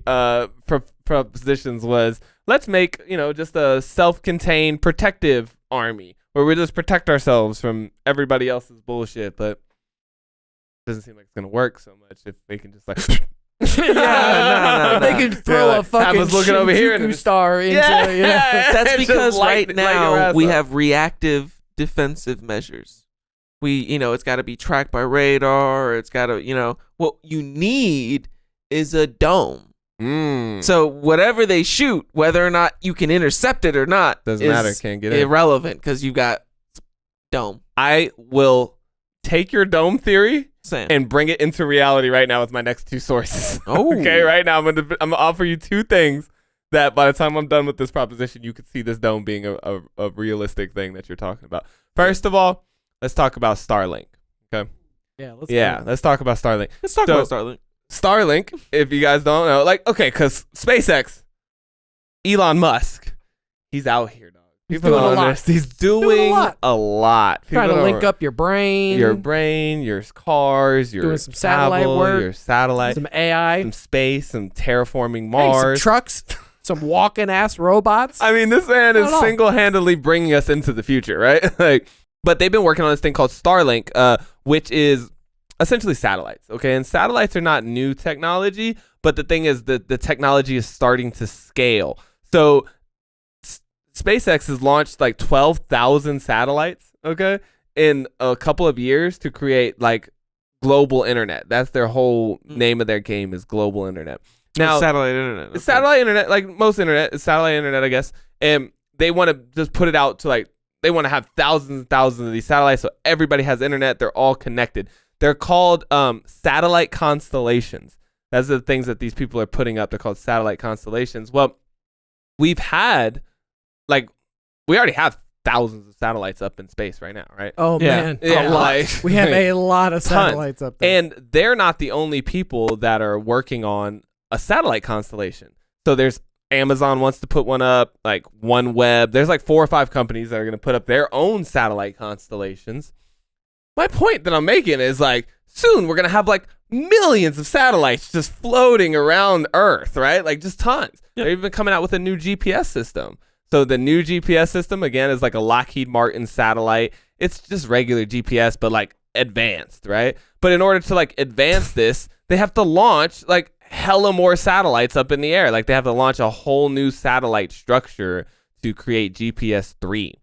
propositions was let's make just a self-contained protective army where we just protect ourselves from everybody else's bullshit, but it doesn't seem like it's gonna work so much if they can just like no. They could throw a fucking was looking over here and Shinjuku it's- star into That's It's just because light right your now ass we up. have reactive defensive measures. It's got to be tracked by radar. Or it's got to, what you need is a dome. So whatever they shoot, whether or not you can intercept it or not, Doesn't is matter, can't get in. irrelevant because you got dome. I will take your dome theory Sam. and bring it into reality right now with my next 2 sources. Oh. Okay, right now I'm gonna offer you 2 things that by the time I'm done with this proposition, you could see this dome being a realistic thing that you're talking about. First of all, let's talk about Starlink. Okay. Let's talk about Starlink. Let's talk about Starlink. Starlink, if you guys don't know, because SpaceX, Elon Musk, he's out here, dog. People doing don't a lot. understand. He's doing a lot. Trying to People link don't- up your brain. your brain, your cars, your Doing some satellite travel, work, your satellite, some AI, some space, some terraforming hey, some Mars. trucks, some walking ass robots. I mean, this man is Not at all. single-handedly bringing us into the future, right? But they've been working on this thing called Starlink, which is essentially satellites. Okay, and satellites are not new technology, but the thing is that the technology is starting to scale. So SpaceX has launched like 12,000 satellites, okay, in a couple of years to create like global internet. That's their whole name of their game, is global internet. Now, satellite internet. it's satellite internet, like most internet, it's satellite internet, I guess. And they want to just put it out to they want to have thousands and thousands of these satellites so everybody has internet. They're all connected. They're called satellite constellations. That's the things that these people are putting up. They're called satellite constellations. Well, we already have thousands of satellites up in space right now, right? Oh Yeah. man, Yeah, a lot. like- We have a lot of Tons. satellites up there. And they're not the only people that are working on a satellite constellation. So there's Amazon wants to put one up, like OneWeb. There's like 4 or 5 companies that are going to put up their own satellite constellations. My point that I'm making is soon we're going to have millions of satellites just floating around Earth, right? Just tons. Yep. They're even coming out with a new GPS system. So the new GPS system, again, is like a Lockheed Martin satellite. It's just regular GPS, but advanced, right? But in order to advance this, they have to launch hella more satellites up in the air. They have to launch a whole new satellite structure to create GPS-3.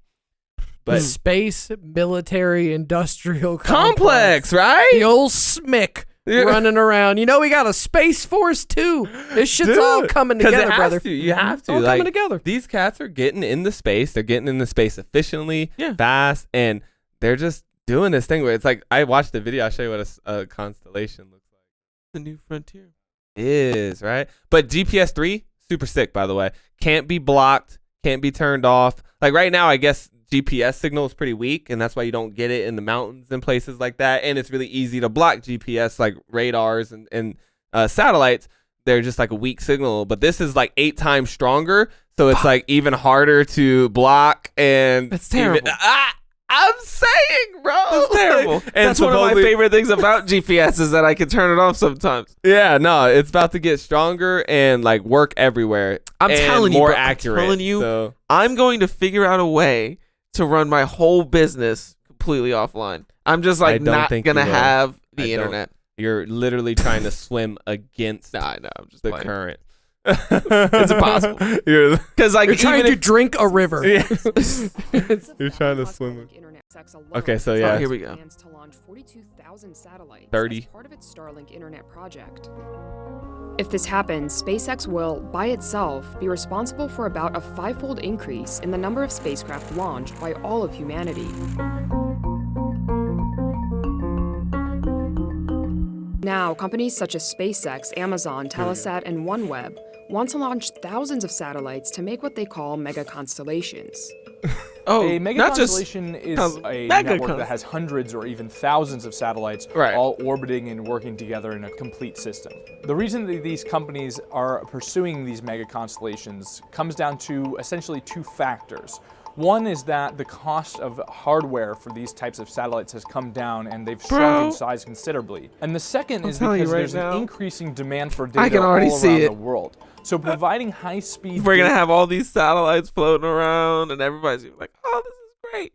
But Space Military Industrial complex, right? The old SMIC Yeah. running around. We got a Space Force too. This shit's all Dude, coming 'cause together, it has brother. to. You have to. All coming together. These cats are getting into space. They're getting into space efficiently, Yeah. fast, and they're just doing this thing where it's I watched the video. I'll show you what a constellation looks like. The new frontier. Is right, but GPS-3 super sick, by the way. Can't be blocked, can't be turned off. Right now, I guess GPS signal is pretty weak, and that's why you don't get it in the mountains and places like that. And it's really easy to block GPS, radars and satellites. They're just a weak signal, but this is 8 times stronger, so it's even harder to block. And That's terrible. I'm saying, bro, That's terrible. And That's one of my supposedly- favorite things about GPS is that I can turn it off sometimes. Yeah, no, it's about to get stronger and work everywhere. I'm and telling you, more bro, I'm accurate. telling you. So, I'm going to figure out a way to run my whole business completely offline. I'm just I don't not think gonna you will. have I the don't. internet. you're literally trying to swim against Nah, I know. I'm just the playing. current. It's impossible. You're, Because You're trying to drink a river. yeah. You're trying to swim. Okay, so yeah. Oh, here we go. Plans to launch 42,000 satellites 30. as part of its Starlink internet project. If this happens, SpaceX will, by itself, be responsible for about a 5-fold increase in the number of spacecraft launched by all of humanity. Now, companies such as SpaceX, Amazon, Telesat, and OneWeb want to launch thousands of satellites to make what they call mega constellations. Oh, A mega not just constellation is a mega network const- that has hundreds or even thousands of satellites Right. all orbiting and working together in a complete system. The reason that these companies are pursuing these mega constellations comes down to essentially 2 factors. One is that the cost of hardware for these types of satellites has come down and they've shrunk in size considerably. And the second is telling you because right there's now, an increasing demand for data I can already all see around it. the world. So providing high-speed we're gonna have all these satellites floating around, and everybody's gonna be like, "Oh, this is great."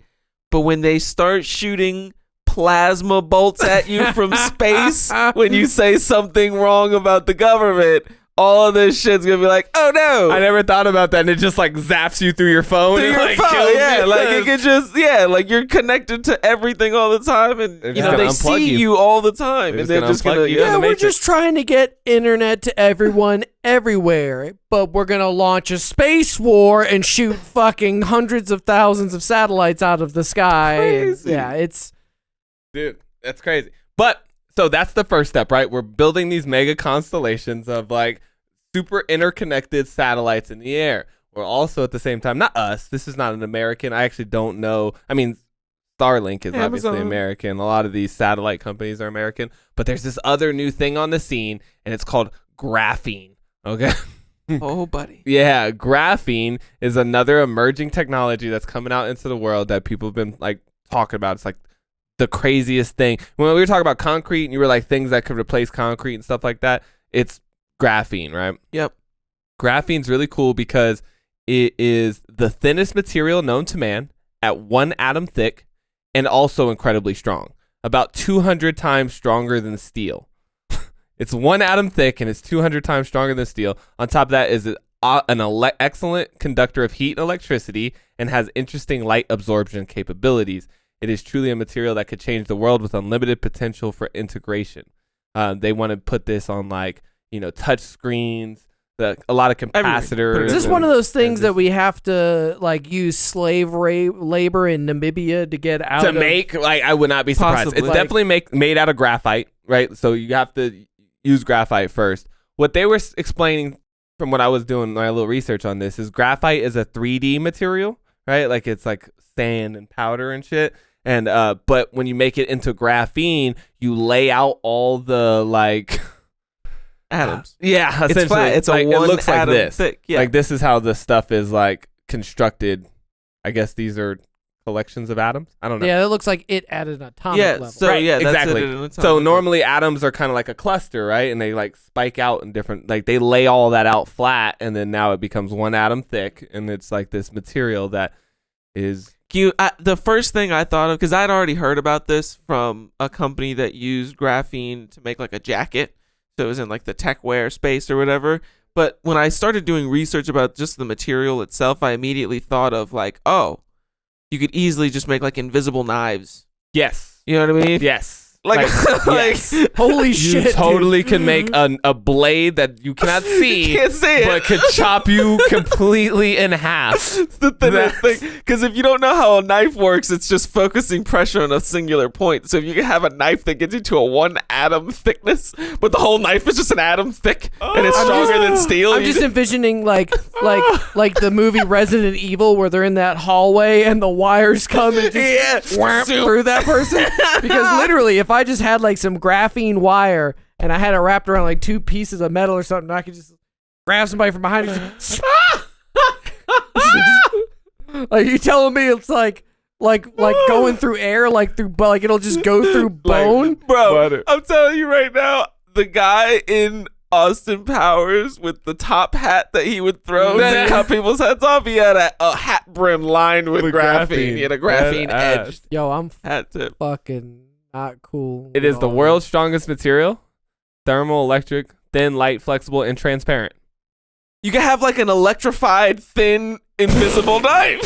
but when they start shooting plasma bolts at you from space when you say something wrong about the government, all of this shit's gonna be like, oh no. I never thought about that, and it just like zaps you through your phone. Through and, your like, phone, kills yeah, you. like it could just, like you're connected to everything all the time, and They're you just know gonna they unplug see you. you all the time, They're and just they're gonna just unplug gonna, you. Yeah, the we're Matrix. just trying to get internet to everyone everywhere, but we're gonna launch a space war and shoot fucking hundreds of thousands of satellites out of the sky. Crazy. Yeah, it's Dude, that's crazy. But so that's the first step, right? We're building these mega constellations of like super interconnected satellites in the air. We're also at the same time, not us, this is not an American. I actually don't know. I mean, Starlink is obviously Amazon. American. A lot of these satellite companies are American. But there's this other new thing on the scene, and it's called graphene. Okay? oh buddy. Yeah, graphene is another emerging technology that's coming out into the world that people have been like talking about. It's like the craziest thing. When we were talking about concrete and you were like things that could replace concrete and stuff like that, it's graphene, right? Yep. Graphene's really cool because it is the thinnest material known to man at 1 atom thick and also incredibly strong. About 200 times stronger than steel. It's 1 atom thick and it's 200 times stronger than steel. On top of that is an excellent conductor of heat and electricity and has interesting light absorption capabilities. It is truly a material that could change the world with unlimited potential for integration. They want to put this on like, touch screens, a lot of capacitors. Is this one of those things that we have to like use slave labor in Namibia to get out of? Make? Like, I would not be surprised. Possibly. It's definitely made out of graphite, right? So you have to use graphite first. What they were explaining from what I was doing my little research on this is graphite is a 3D material, right? Like it's like sand and powder and shit. And but when you make it into graphene, you lay out all the like Atoms. yeah, essentially. It's flat. It's like, a one it looks like atom this. thick. Yeah. Like this is how the stuff is like constructed. I guess these are collections of atoms. I don't know. Yeah, it looks like it at an atomic yeah. level. So Right, yeah, that's exactly. it in atomic So level. normally atoms are kind of like a cluster, right? And they like spike out in different, like they lay all that out flat, and then now it becomes 1 atom thick, and it's like this material that is. The first thing I thought of, because I'd already heard about this from a company that used graphene to make like a jacket. So it was in like the tech wear space or whatever. But when I started doing research about just the material itself, I immediately thought of like, oh, you could easily just make like invisible knives. Yes. You know what I mean? Yes. Like, yes. Holy You shit! dude. totally can make a blade that you cannot see, Can't see it. but could chop you completely in half. It's the thinnest thing. Because if you don't know how a knife works, it's just focusing pressure on a singular point. So if you can have a knife that gets you to a 1 atom thickness, but the whole knife is just an atom thick and it's stronger than steel. I'm just envisioning like the movie Resident Evil where they're in that hallway and the wires come and just whap through that person. Because literally, if I just had like some graphene wire and I had it wrapped around like 2 pieces of metal or something, I could just grab somebody from behind and just like you telling me it's like going through air, like it'll just go through bone. Bro, Butter. I'm telling you right now, the guy in Austin Powers with the top hat that he would throw to cut people's heads off, he had a hat brim lined with graphene. He had a graphene Badass. edged Yo, I'm hat tip. fucking not cool. It is the at all. world's strongest material, thermal, electric, thin, light, flexible, and transparent. You can have like an electrified, thin, invisible knife.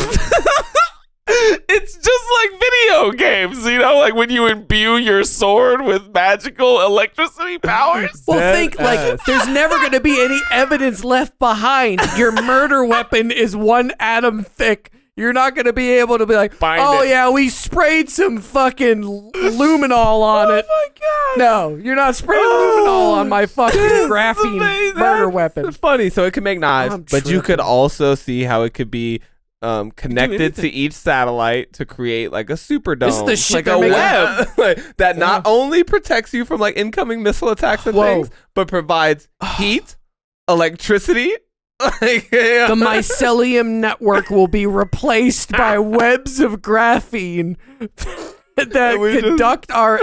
It's just like video games, like when you imbue your sword with magical electricity powers. Well, Dead think ass. like there's never going to be any evidence left behind. Your murder weapon is 1 atom thick. You're not going to be able to be like, Find oh it. yeah, we sprayed some fucking luminol on it. Oh my god! No, you're not spraying luminol on my fucking graphene amazing. murder weapon. It's funny. So it can make knives, I'm but you could tripping. also see how it could be connected to anything. each satellite to create like a superdome. This is the shit like they're a making- web like, that not only protects you from like incoming missile attacks and Whoa. things, but provides heat, electricity. Like, yeah. The mycelium network will be replaced by webs of graphene that we just- conduct our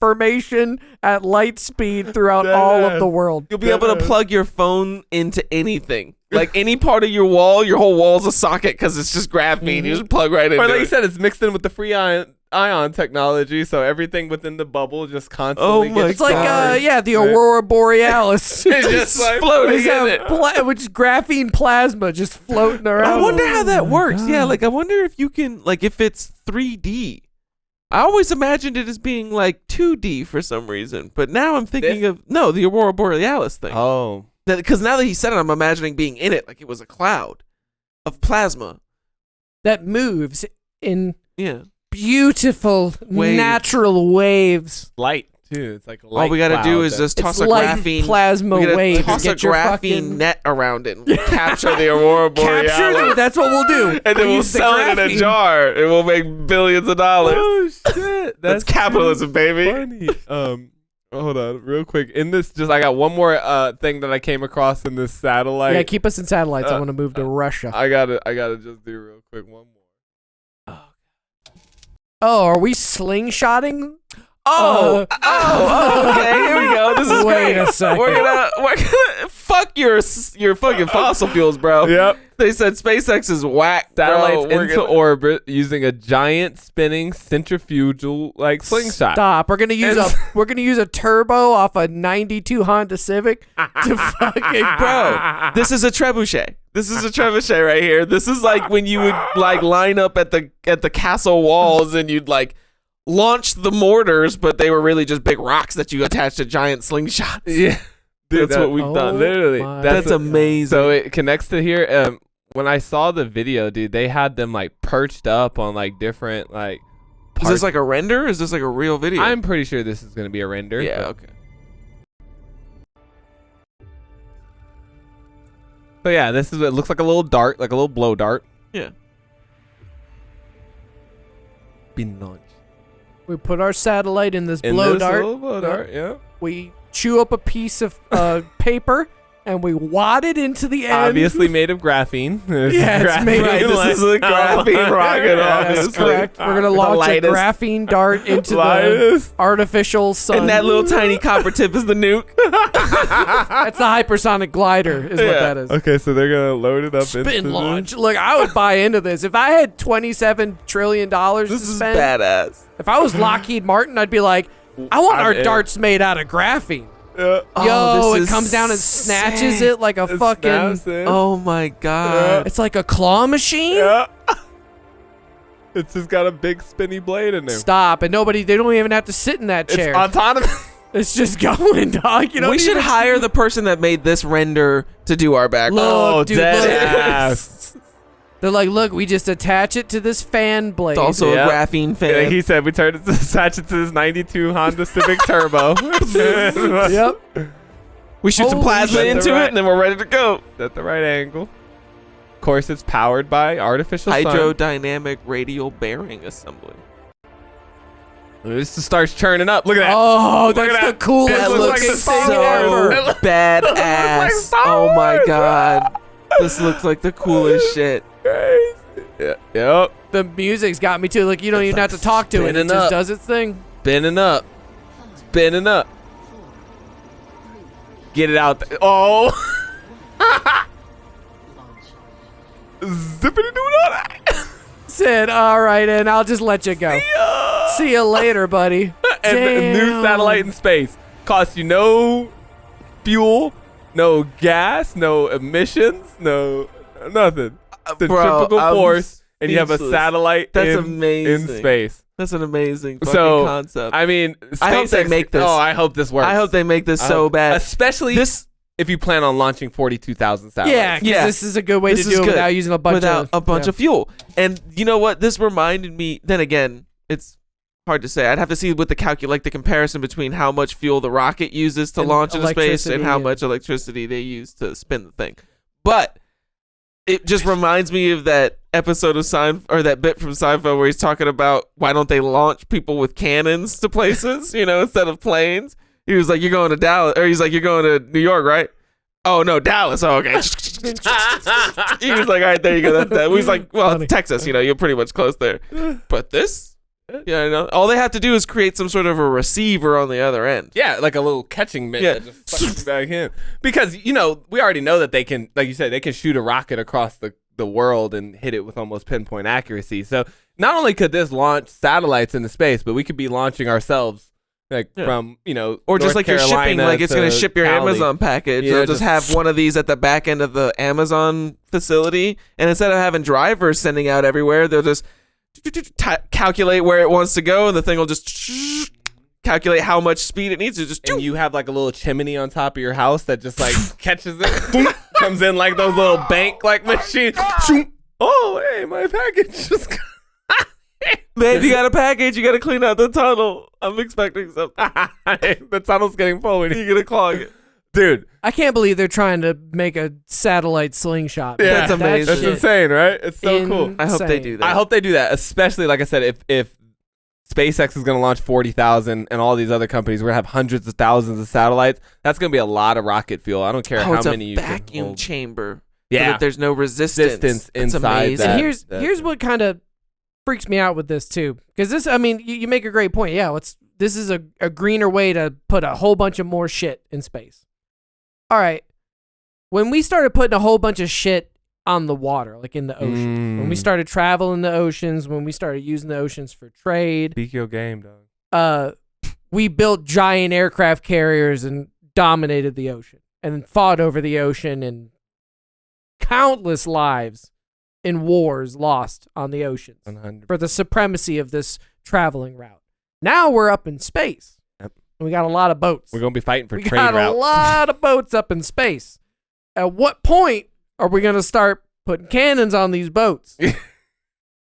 information at light speed throughout all of the world. You'll be able to plug your phone into anything. Like any part of your wall, your whole wall's a socket because it's just graphene. You just plug right into Or like you it. said, it's mixed in with the free ion technology, so everything within the bubble just constantly Oh my gets It's like, charged. the Aurora Borealis. It's just like floating Just in have it. which is graphene plasma just floating around. I wonder how that works. Yeah, like I wonder if you can, like if it's 3D. I always imagined it as being like 2D for some reason, but now I'm thinking of the Aurora Borealis thing. Oh. Because now that he said it, I'm imagining being in it like it was a cloud of plasma. that moves in Yeah. beautiful Waves. natural waves. Light, too. It's like a All light we got to do cloud is that- just toss It's a like graphene plasma we gotta waves. toss a Get your graphene fucking- net around it and capture the Aurora Borealis. Capture it. That's what we'll do. And then we'll use the sell it in a graphene. jar and we'll make billions of dollars. Oh, shit. That's capitalism, baby. Funny. Hold on, real quick. In this, I got one more thing that I came across in this satellite. Yeah, keep us in satellites. I want to move to Russia. I gotta just do real quick one more. Oh, are we slingshotting? Okay, here we go. This is Wait great. a second. We're gonna fuck your fucking fossil fuels, bro. Yep. They said SpaceX is whack. Satellites bro. into orbit using a giant spinning centrifugal like slingshot. Stop. We're gonna use a turbo off a '92 Honda Civic to fucking Bro, this is a trebuchet. This is a trebuchet right here. This is like when you would like line up at the castle walls and you'd like launch the mortars, but they were really just big rocks that you attached to giant slingshots. Yeah. Dude, That's what we've done. Literally. my That's amazing. So it connects to here. When I saw the video, dude, they had them like perched up on like different like Is parts. this like a render? Or is this like a real video? I'm pretty sure this is gonna be a render. yeah. but- Okay. So yeah, this is it looks like a little dart, like a little blow dart. Yeah. SpinLaunch. We put our satellite in this In blow this dart. little blow dart, yeah. We chew up a piece of paper and we wad it into the end. Obviously made of graphene. Yeah, it's made of- Right, this is a graphene rocket, That's obviously. correct. We're gonna The launch a lightest. graphene dart into the Lightest. artificial sun. And that little tiny copper tip is the nuke. That's the hypersonic glider, is what Yeah. that is. Okay, so they're gonna load it up Spin into launch. Look, I would buy into this. If I had $27 trillion to This is spend, badass. if I was Lockheed Martin, I'd be like, I want I'm our in. darts made out of graphene. Yeah. Yo, this it is comes down and snatches sick. it like a It fucking. snaps in. Oh my god. It's like a claw machine. Yeah. It's just got a big spinny blade in there. Stop, and they don't even have to sit in that It's chair. autonomous. It's just going, dog. You know, We should hire the person that made this render to do our background. Look, dude, dead look. ass. They're like, look, we just attach it to this fan blade. It's also Yeah. a graphene Yeah, fan. he said we turned it to attach it to this 92 Honda Civic Turbo. Yep. We shoot some Holy plasma shit. into it, and then we're ready to go. At the right angle. Of course, it's powered by artificial sun. Hydrodynamic radial bearing assembly. This just starts churning up. Look at that. Oh, Look that's at the that. coolest That looks looking like the Star thing Wars. ever. It looks Badass. like Star Oh my Wars, god. This looks like the coolest shit. Crazy. Yeah. Yep. The music's got me too. Like, you don't It's even like have to talk to it. It spinning just up. does its thing. Spinning up. Spinning up. Get it out there. Oh. Zippity doo dah. Said, all right, and I'll just let you go. See you later, buddy. And the new Damn. satellite in space costs you no fuel, no gas, no emissions, no nothing. Centrifugal I'm force, and you have a speechless. satellite That's in amazing. space. That's an amazing fucking So, concept. I mean, I hope they SpaceX make this. Oh, I hope this works. I hope they make this I so hope- bad. especially This if you plan on launching 42,000 satellites. Yeah, 'cause Yeah. this is a good way This to is do it good. without using a bunch without a bunch yeah. of fuel. And you know what? This reminded me. Then again, it's hard to say. I'd have to see with the the comparison between how much fuel the rocket uses to And launch into space and electricity how and- much electricity they use to spin the thing. But it just reminds me of that episode of or that bit from Seinfeld where he's talking about why don't they launch people with cannons to places, instead of planes. He was like, "You're going to Dallas," or he's like, "You're going to New York, right?" Oh no, Dallas. Oh, okay. He was like, "All right, there you go." That's that. He's like, "Well, Funny. it's Texas. You're pretty much close there." But this, Yeah, I know. All they have to do is create some sort of a receiver on the other end. Yeah, like a little catching mitt that just sucks you back in. Because, we already know that they can, like you said, they can shoot a rocket across the world and hit it with almost pinpoint accuracy. So not only could this launch satellites into space, but we could be launching ourselves from, or North just like you're shipping, Carolina like it's going to to ship your Cali. Amazon package. Yeah, They'll just have one of these at the back end of the Amazon facility. And instead of having drivers sending out everywhere, they'll just calculate where it wants to go. And the thing will just calculate how much speed it needs to just. And you have like a little chimney on top of your house that just like catches it, comes in like those little bank like machines. Oh, hey, my package just got. Man, you got a package. You got to clean out the tunnel. I'm expecting something. The tunnel's getting full. You're going to clog it. Dude. I can't believe they're trying to make a satellite slingshot. Yeah, That's amazing. That's insane, right? It's so cool. I hope they do that. I hope they do that, especially, like I said, if SpaceX is going to launch 40,000 and all these other companies, we're going to have hundreds of thousands of satellites. That's going to be a lot of rocket fuel. I don't care how it's many a you vacuum can hold. chamber. Yeah. So that there's no resistance. Distance That's inside amazing. that. And here's what kind of freaks me out with this too, because this, I mean, you make a great point. Yeah, this is a greener way to put a whole bunch of more shit in space. All right, when we started putting a whole bunch of shit on the water, like in the ocean, when we started traveling the oceans, when we started using the oceans for trade, Speak your game, dog. we built giant aircraft carriers and dominated the ocean and fought over the ocean, and countless lives in wars lost on the oceans 100. for the supremacy of this traveling route. Now we're up in space. Yep. And we got a lot of boats. We're going to be fighting for we trade got routes. a lot of boats up in space. At what point are we going to start putting cannons on these boats?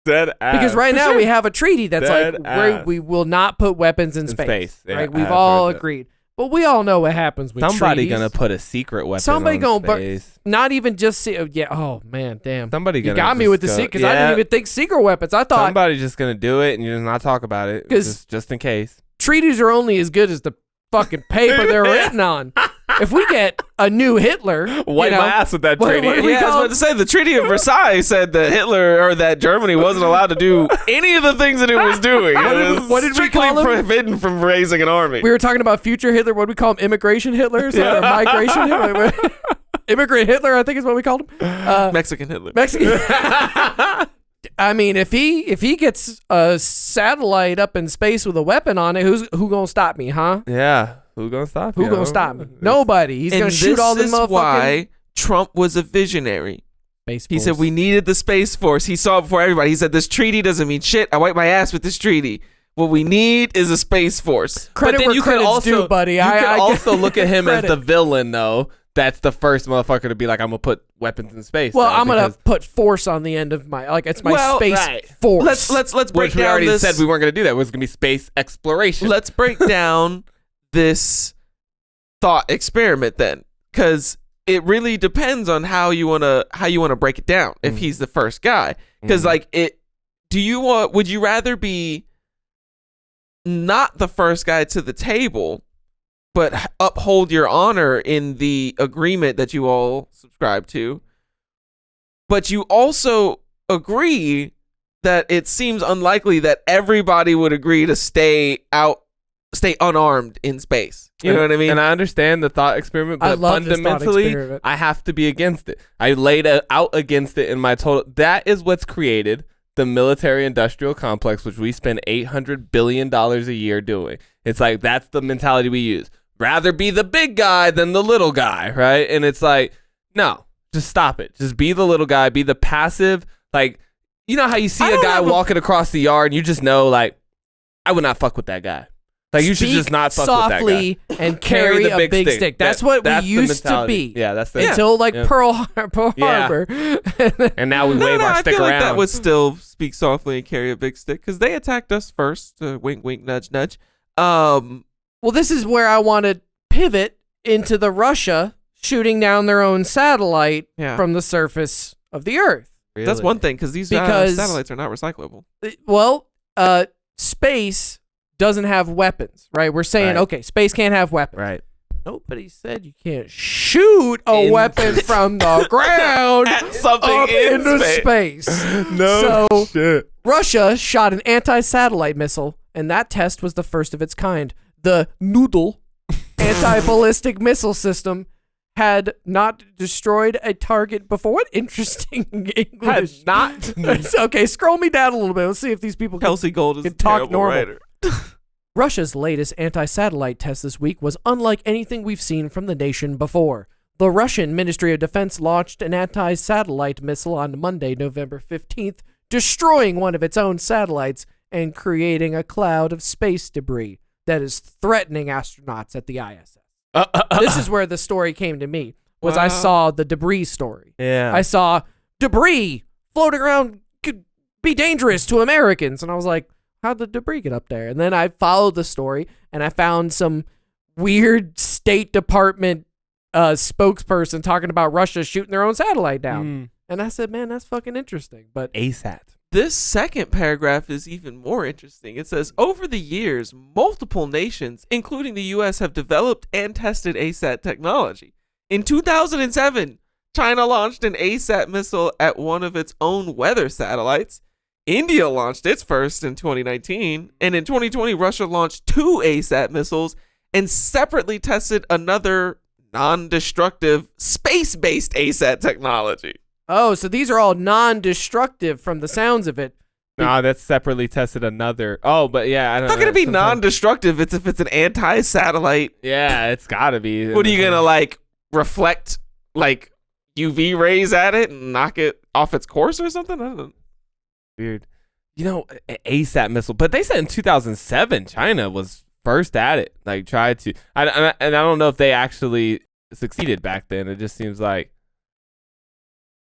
Dead ass. Because right now we have a treaty that's Dead like ass. we will not put weapons in space. Yeah, Right? We've I've all heard that. agreed. But we all know what happens with Somebody treaties. gonna put a secret weapon Somebody on gonna space. not even just see. Yeah. Oh man, damn. Somebody You gonna got me just with the go- secret because I didn't even think secret weapons. I thought Somebody's just gonna do it and you just not talk about it, 'Cause- just in case. treaties are only as good as the fucking paper they're written on. If we get a new Hitler, Wipe my ass with that what- treaty. what do we Yeah, I was call about to say the Treaty of Versailles said that Hitler or that Germany wasn't allowed to do any of the things that it was doing. What did we strictly call him? forbidden from raising an army. We were talking about future Hitler. What do we call him? Immigration Hitler? Or something? Or migration Hitler? Immigrant Hitler, I think is what we called him. Mexican Hitler. Mexican. I mean, if he gets a satellite up in space with a weapon on it, who gonna stop me, huh? Yeah, who gonna stop you? Who gonna stop me? Nobody. He's and gonna shoot all the this is motherfucking why Trump was a visionary. Space He said Force. we needed the Space Force. He saw it before everybody. He said this treaty doesn't mean shit. I wipe my ass with this treaty. What we need is a Space Force. Credit but then where you could credit's also due, buddy. You I could I also look at him as credit. the villain, though. That's the first motherfucker to be like, I'm gonna put weapons in space. Well, though, I'm gonna because- put force on the end of my it's my Well, space right. force. Let's break Which we down already this. said we weren't gonna do that. It was gonna be space exploration. Let's break down this thought experiment then, because it really depends on how you wanna break it down. If he's the first guy, because would you rather be not the first guy to the table, but uphold your honor in the agreement that you all subscribe to, but you also agree that it seems unlikely that everybody would agree to stay unarmed in space. You know what I mean? And I understand the thought experiment, I but love this thought fundamentally, experiment. I have to be against it. I laid it out against it in my total. That is what's created the military-industrial complex, which we spend $800 billion a year doing. It's like, that's the mentality we use. Rather be the big guy than the little guy, right? And it's like, no, just stop it. Just be the little guy. Be the passive. Like, you know how you see a guy walking across the yard and you just know, like, I would not fuck with that guy. Like, you should just not fuck with that guy. softly and carry a big stick. That's what we That's the used to mentality. be. Yeah, that's the Until Yeah. Pearl Yeah. Harbor. And now we wave our I stick feel around. like that would still speak softly and carry a big stick because they attacked us first. Wink, wink, nudge, nudge. Well, this is where I want to pivot into the Russia shooting down their own satellite Yeah. from the surface of the Earth. That's one thing because these Because- satellites are not recyclable. Well, space doesn't have weapons, right? We're saying, Right. okay, space can't have weapons. Right. Nobody said you can't shoot a weapon from the ground At something up in into space. space. No So- shit. Russia shot an anti-satellite missile, and that test was the first of its kind. The Noodle anti-ballistic missile system had not destroyed a target before. What interesting English. Had not. Okay, scroll me down a little bit. Let's see if these people can Kelsey Gold is a can talk terrible normal. writer. Russia's latest anti-satellite test this week was unlike anything we've seen from the nation before. The Russian Ministry of Defense launched an anti-satellite missile on Monday, November 15th, destroying one of its own satellites and creating a cloud of space debris that is threatening astronauts at the ISS. This is where the story came to me, was I Wow. saw the debris story. Yeah. I saw debris floating around could be dangerous to Americans. And I was like, how'd the debris get up there? And then I followed the story and I found some weird State Department spokesperson talking about Russia shooting their own satellite down. And I said, man, that's fucking interesting. But ASAT. This second paragraph is even more interesting. It says, over the years, multiple nations, including the U.S., have developed and tested ASAT technology. In 2007, China launched an ASAT missile at one of its own weather satellites. India launched its first in 2019. And in 2020, Russia launched 2 ASAT missiles and separately tested another non-destructive space-based ASAT technology. oh, so these are all non-destructive from the sounds of it. No, that's separately tested another. Oh, but yeah, I don't know. It's not going to be Sometimes- non-destructive if it's an anti-satellite. Yeah, it's gotta be. What are you going to, like, reflect, like, UV rays at it and knock it off its course or something? I don't know. Weird. You know, ASAT missile, but they said in 2007 China was first at it. Like, tried to. And I don't know if they actually succeeded back then. It just seems like.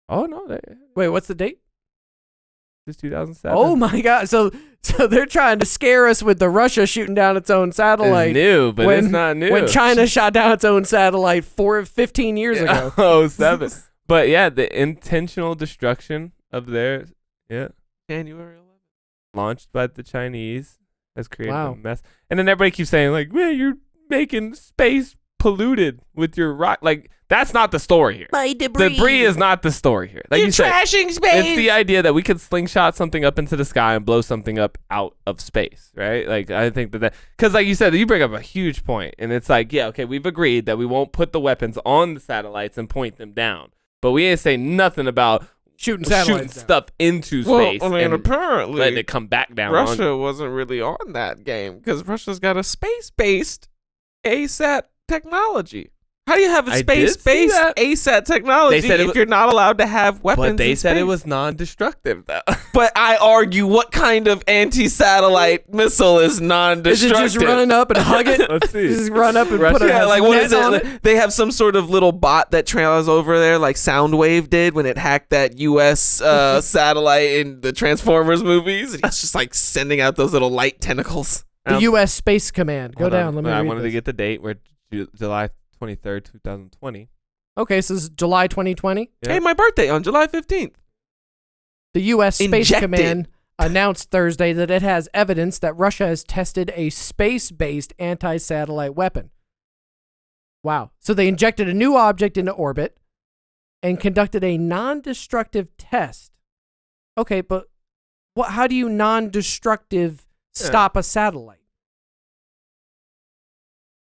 Oh no, Wait, what's the date? it's 2007. Oh my God. So they're trying to scare us with the Russia shooting down its own satellite. It's new, but it's not new. When China shot down its own satellite 15 years ago. Oh, 7. But yeah, the intentional destruction of their January 11th. launched by the Chinese has created Wow. a mess. And then everybody keeps saying like, man, you're making space polluted with your rock. Like, that's not the story here. My Debris is not the story here. Like You're you said, trashing space. it's the idea that we could slingshot something up into the sky and blow something up out of space, right? Like, I think that because like you said, you bring up a huge point, and it's like, yeah, okay, we've agreed that we won't put the weapons on the satellites and point them down, but we ain't say nothing about shooting shooting satellites down. stuff into Well, space I mean, and apparently letting it come back down. on Russia wasn't really on that game because Russia's got a space-based ASAT technology. How do you have a I did see space-based that. ASAT technology They said it if wa- you're not allowed to have weapons? But they in said it space? was non-destructive, though. But I argue, what kind of anti-satellite missile is Is it non-destructive? just running up and hug it? Let's see. Just run up and Russia- put a Yeah, like what net is on it? They have some sort of little bot that trails over there, like Soundwave did when it hacked that U.S. satellite in the Transformers movies. And it's just like sending out those little light tentacles. The U.S. Space Command. Go Hold down. on. Let me I read wanted to this. get the date. We're July 23rd, 2020. Okay, so this is July 2020. Yeah. Hey, my birthday on July 15th. The U.S. Space Injected. Command announced Thursday that it has evidence that Russia has tested a space-based anti-satellite weapon. Wow. So they injected a new object into orbit and conducted a non-destructive test. Okay, but how do you non-destructive stop a satellite?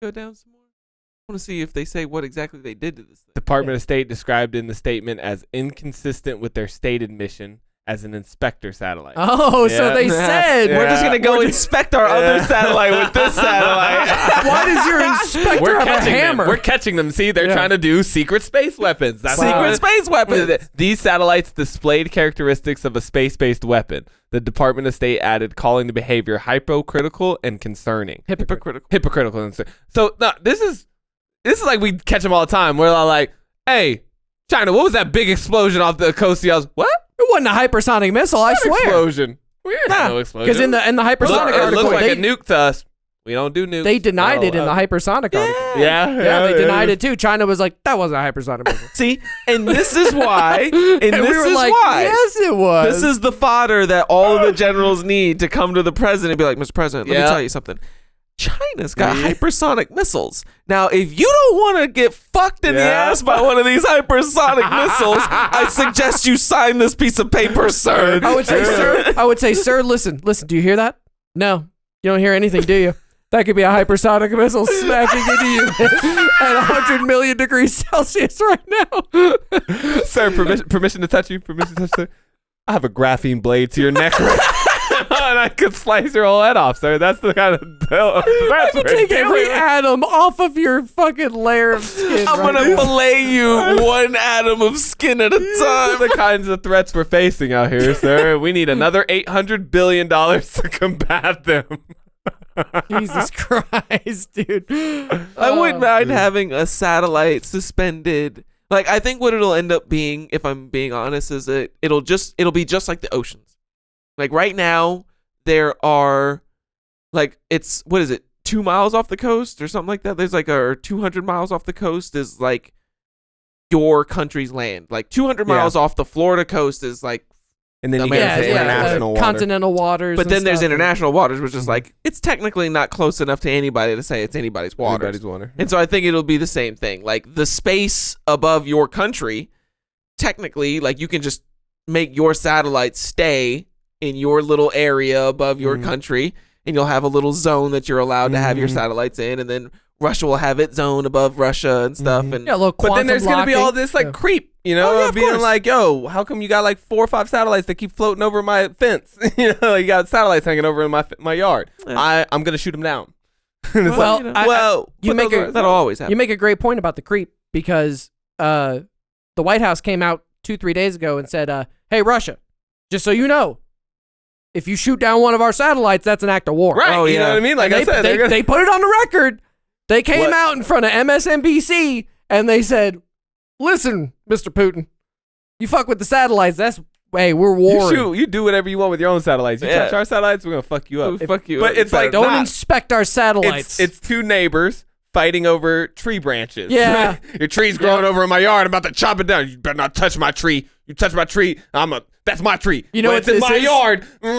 Go down some more. I want to see if they say what exactly they did to this thing. Department of State described in the statement as inconsistent with their stated mission as an inspector satellite. Oh, so Yeah. they said. We're just going to go We're inspect our other satellite with this satellite. Why does your inspector We're have a catching hammer? them. We're catching them. See, they're Yeah. trying to do secret space weapons. That's Secret what- space weapons. These satellites displayed characteristics of a space-based weapon. The Department of State added, calling the behavior hypocritical and concerning. Hypocritical. Hypocritical. And so no, this is like we catch them all the time. We're all like, "Hey, China, what was that big explosion off the coast of y'all?" What? It wasn't a hypersonic missile, I What swear. explosion? We didn't have no explosion. Because in the hypersonic it article, looks like they, a nuke to us. We don't do nukes. they denied it in the hypersonic article. Yeah, They denied it too. China was like, that wasn't a hypersonic missile. See, and this is why. And, And this we were is like, why. yes, it was. This is the fodder that all of the generals need to come to the president and be like, Mr. President, let me Yeah. tell you something. China's got hypersonic missiles. Now, if you don't want to get fucked in the ass by one of these hypersonic missiles, I suggest you sign this piece of paper, sir. I would say, sir, listen, do you hear that? No, you don't hear anything, do you? That could be a hypersonic missile smacking into you at 100 million degrees Celsius right now. Sir, permission to touch you? Permission to touch you? I have a graphene blade to your neck right and I could slice your whole head off, sir. That's the kind of... I can take every atom off of your fucking layer of skin. I'm going to fillet you one atom of skin at a time. The kinds of threats we're facing out here, sir. We need another $800 billion to combat them. Jesus Christ, dude. I wouldn't mind having a satellite suspended. Like, I think what it'll end up being, if I'm being honest, is that it'll be just like the oceans. Like right now, there are, like, it's, what is it, 2 miles off the coast or something like that? There's like 200 miles off the coast is like your country's land. Like 200 miles off the Florida coast is like, and then you get into international water. Continental waters. But then there's international waters, which is like, it's technically not close enough to anybody to say it's anybody's water. And so I think it'll be the same thing. Like the space above your country, technically, like you can just make your satellite stay in your little area above your country, and you'll have a little zone that you're allowed to have your satellites in, and then Russia will have its zone above Russia and stuff. And a little but then there's going to be all this like creep. You know, of being like, yo, how come you got like 4 or 5 satellites that keep floating over my fence? You know, you got satellites hanging over in my yard. Yeah. I'm gonna shoot them down. That'll always happen. You make a great point about the creep because the White House came out 2-3 days ago and said, "Hey, Russia, just so you know, if you shoot down one of our satellites, that's an act of war." Right? You know what I mean? Like and they put it on the record. They came out in front of MSNBC and they said, "Listen, Mr. Putin, you fuck with the satellites. We're warring. You do whatever you want with your own satellites. You touch our satellites, we're gonna fuck you up. But it's like don't inspect our satellites. It's 2 neighbors fighting over tree branches. Yeah, your tree's growing over in my yard. I'm about to chop it down. You better not touch my tree. You touch my tree, that's my tree. You know it's in my yard. You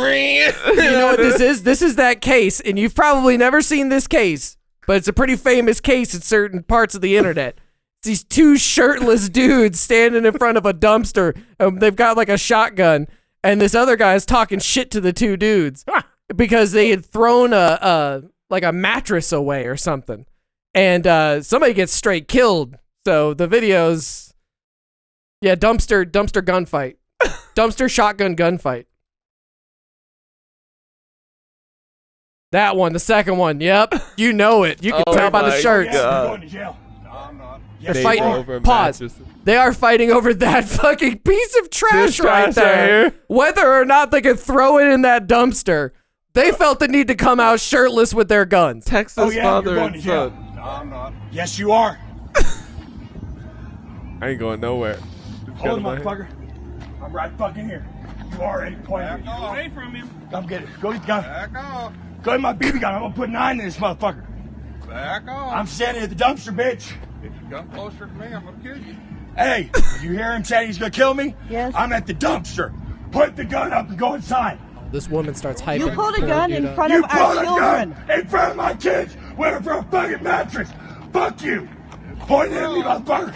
know what this is? This is that case, and you've probably never seen this case, but it's a pretty famous case in certain parts of the internet. These 2 shirtless dudes standing in front of a dumpster. They've got like a shotgun, and this other guy is talking shit to the 2 dudes because they had thrown a mattress away or something, and somebody gets straight killed. So the videos, dumpster gunfight, dumpster shotgun gunfight. That one, the second one. Yep, you know it. You can tell by the shirts. They're fighting. Pause. They are fighting over that fucking piece of trash right there. Whether or not they could throw it in that dumpster, they felt the need to come out shirtless with their guns. Texas father and son. No, I'm not. Yes, you are. I ain't going nowhere. Hold him, motherfucker. I'm right fucking here. You already pointed. Back away from him. Come get it. Go get the gun. Back off. Go get my BB gun. I'm gonna put 9 in this motherfucker. Back off. I'm standing at the dumpster, bitch. If you come closer to me, I'm gonna kill you. Hey, you hear him say he's gonna kill me? Yes. I'm at the dumpster. Put the gun up and go inside. This woman starts hyping. You pulled a gun in front You of our pulled a children. gun in front of my kids. We're for a fucking mattress. Fuck you. Point at me, motherfucker.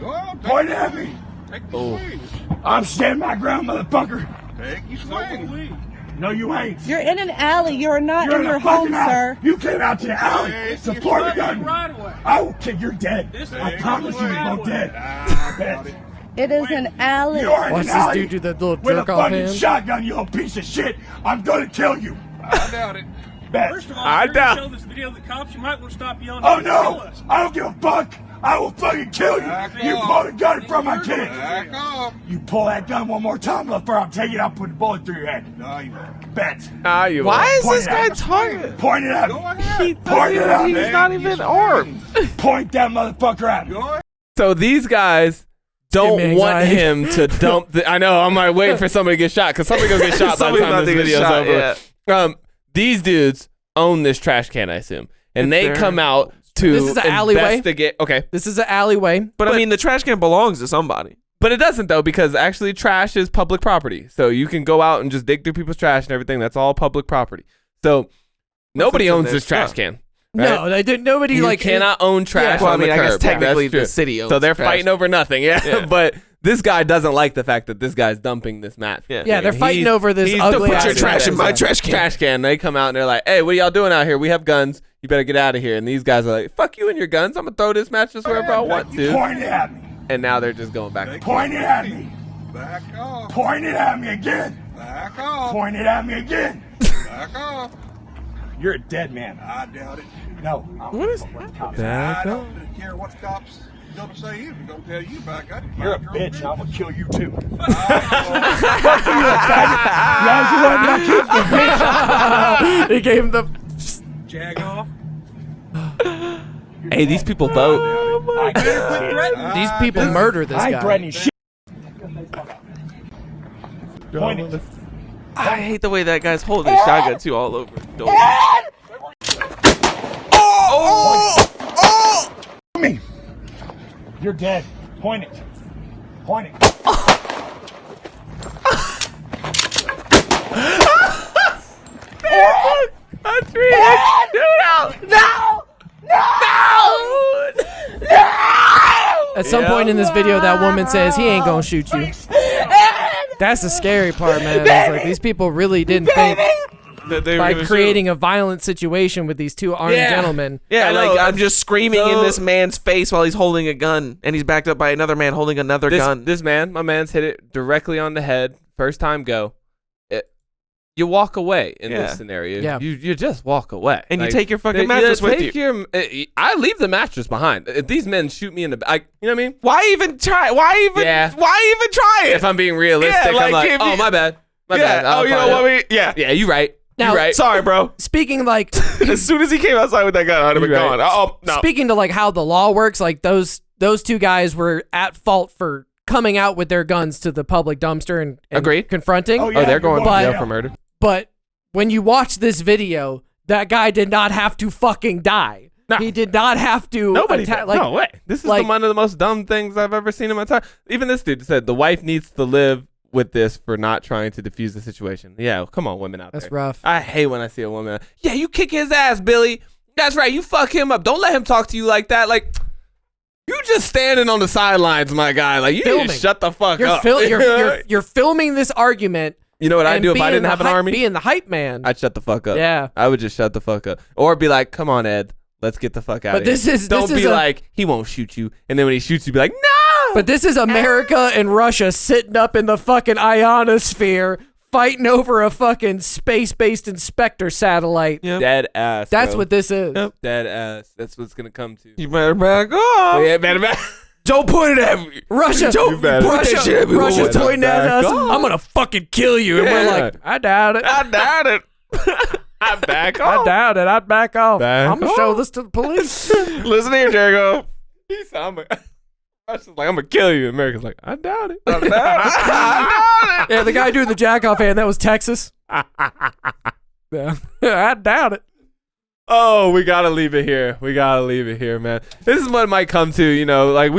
Go on, Point at me. Take the swing. I'm standing my ground, motherfucker. Take your swing. No, you ain't. You're in an alley. You're not You're in your a fucking home, alley. sir. You came out to the alley. Hey, Support the you're gun. right away. I will kill. You're dead. This I ain't promise you, right you're both away. dead. Ah, Bet. It is an alley. You're in Watch an this alley dude do that little with a jerk-off fucking hand. shotgun, you little piece of shit. I'm gonna kill you. I doubt it. Bet. First of all, I if you're doubt- gonna show this video to the cops, you might want to stop yelling. Oh and kill no! us. I don't give a fuck. I will fucking kill you. Back You off. pulled a gun from my kid. Back off. You pull that gun one more time, motherfucker. I'm taking it out, put a bullet through your head. No, you won't. Bet. You Why is Point this it guy at me. talking? Point it at Go me. ahead. Point it at He's me. not even armed. Point that motherfucker at me. Go ahead. So these guys Give me don't want anxiety. him to dump. I know. I'm like waiting for somebody to get shot because somebody gonna get shot by the Somebody's time about this to get video's shot, over. These dudes own this trash can, I assume, and It's they their- come out to This is an alleyway? investigate. Okay, This is an alleyway. But I mean, the trash can belongs to somebody. but it doesn't though because actually trash is public property. So you can go out and just dig through people's trash and everything. That's all public property. So Nobody in owns there? this trash Oh. can. No, they didn't. Nobody You like cannot own trash Well, I on mean, the I guess curb. technically That's true. the city owns So they're trash. fighting over nothing. Yeah. Yeah. But this guy doesn't like the fact that this guy's dumping this mat. Yeah, they're fighting over this he's ugly the ass put your trash in my trash can. Trash can. They come out and they're like, "Hey, what are y'all doing out here? We have guns. You better get out of here." And these guys are like, "Fuck you and your guns. I'm gonna throw this mattress wherever I want to." Point it at me. And now they're just going back and forth. Point it at me. Back off. Point it at me again. Back off. Point it at me again. Back off. You're a dead man. I doubt it. No. What is I don't care what cops gonna say. If they're gonna tell you back, I You're a bitch, and I'm gonna kill you too. They gave him the. Jag off. Hey, these people vote. These people murder this I ain't guy. threatening shit. Point it. I hate the way that guy's holding his shotgun too all over. Don't. Me. You're dead. Point it. Point it. Country shootout. No! At some point in this video, that woman says he ain't gonna shoot you. That's the scary part, man. It's like these people really didn't think That they were by gonna creating a violent situation with these two armed gentlemen. Yeah, I like know, I'm just screaming in so- this man's face while he's holding a gun, and he's backed up by another man holding another gun. This man, my man's hit it directly on the head. First time go. You walk away in this scenario. Yeah. You just walk away. And you Like, take your fucking you mattress with take you. I leave the mattress behind. If these men shoot me in the back, you know what I mean? Why even try? Why even? Yeah. Why even try it? If I'm being realistic, Yeah, I'm like, like, if oh, you- my bad. My yeah. bad. Oh, you know what? Yeah, you right. Now- You right. Sorry, bro. Speaking like As soon as he came outside with that gun, I'd have been You're right. gone. Oh no. speaking to like how the law works, like those two guys were at fault for coming out with their guns to the public dumpster and Agreed. confronting. Oh, Oh, yeah, they're going to you're jail going for to murder. But when you watch this video, that guy did not have to fucking die. No. He did not have to. Nobody atta- did. like, No way. This is like- one of the most dumb things I've ever seen in my time. Even this dude said the wife needs to live with this for not trying to defuse the situation. Yeah, come on, women out there. That's rough. I hate when I see a woman. Yeah, you kick his ass, Billy. That's right. You fuck him up. Don't let him talk to you like that. Like, you just standing on the sidelines, my guy. Like, you need Filming. to shut the fuck You're, up. you're filming this argument. You know what I'd and do if I being didn't the have an hype- army? Being the hype man. I'd shut the fuck up. Yeah. I would just shut the fuck up. Or be like, come on, Ed. Let's get the fuck out But of here. this is- Don't this is be a- like, he won't shoot you. And then when he shoots you, be like, no! But this is America and Russia sitting up in the fucking ionosphere fighting over a fucking space-based inspector satellite. Yep. Dead ass. That's bro. what this is. Yep. Dead ass. That's what's gonna come to. You better back off. Yeah, better back. Don't point it at me. Russia, You better- Russia's pointing at us. off. I'm gonna fucking kill you, and we're Yeah. like, I doubt it. I doubt it. I back I off. doubt it. I'd back off. Back I'm gonna show off. this to the police. Listen here, Jericho. He's Russia's like, I'm gonna kill you. America's like, I doubt it. Yeah, the guy doing the jack off hand, that was Texas. Yeah, I doubt it. Oh, we gotta leave it here. We gotta leave it here, man. This is what it might come to, you know, like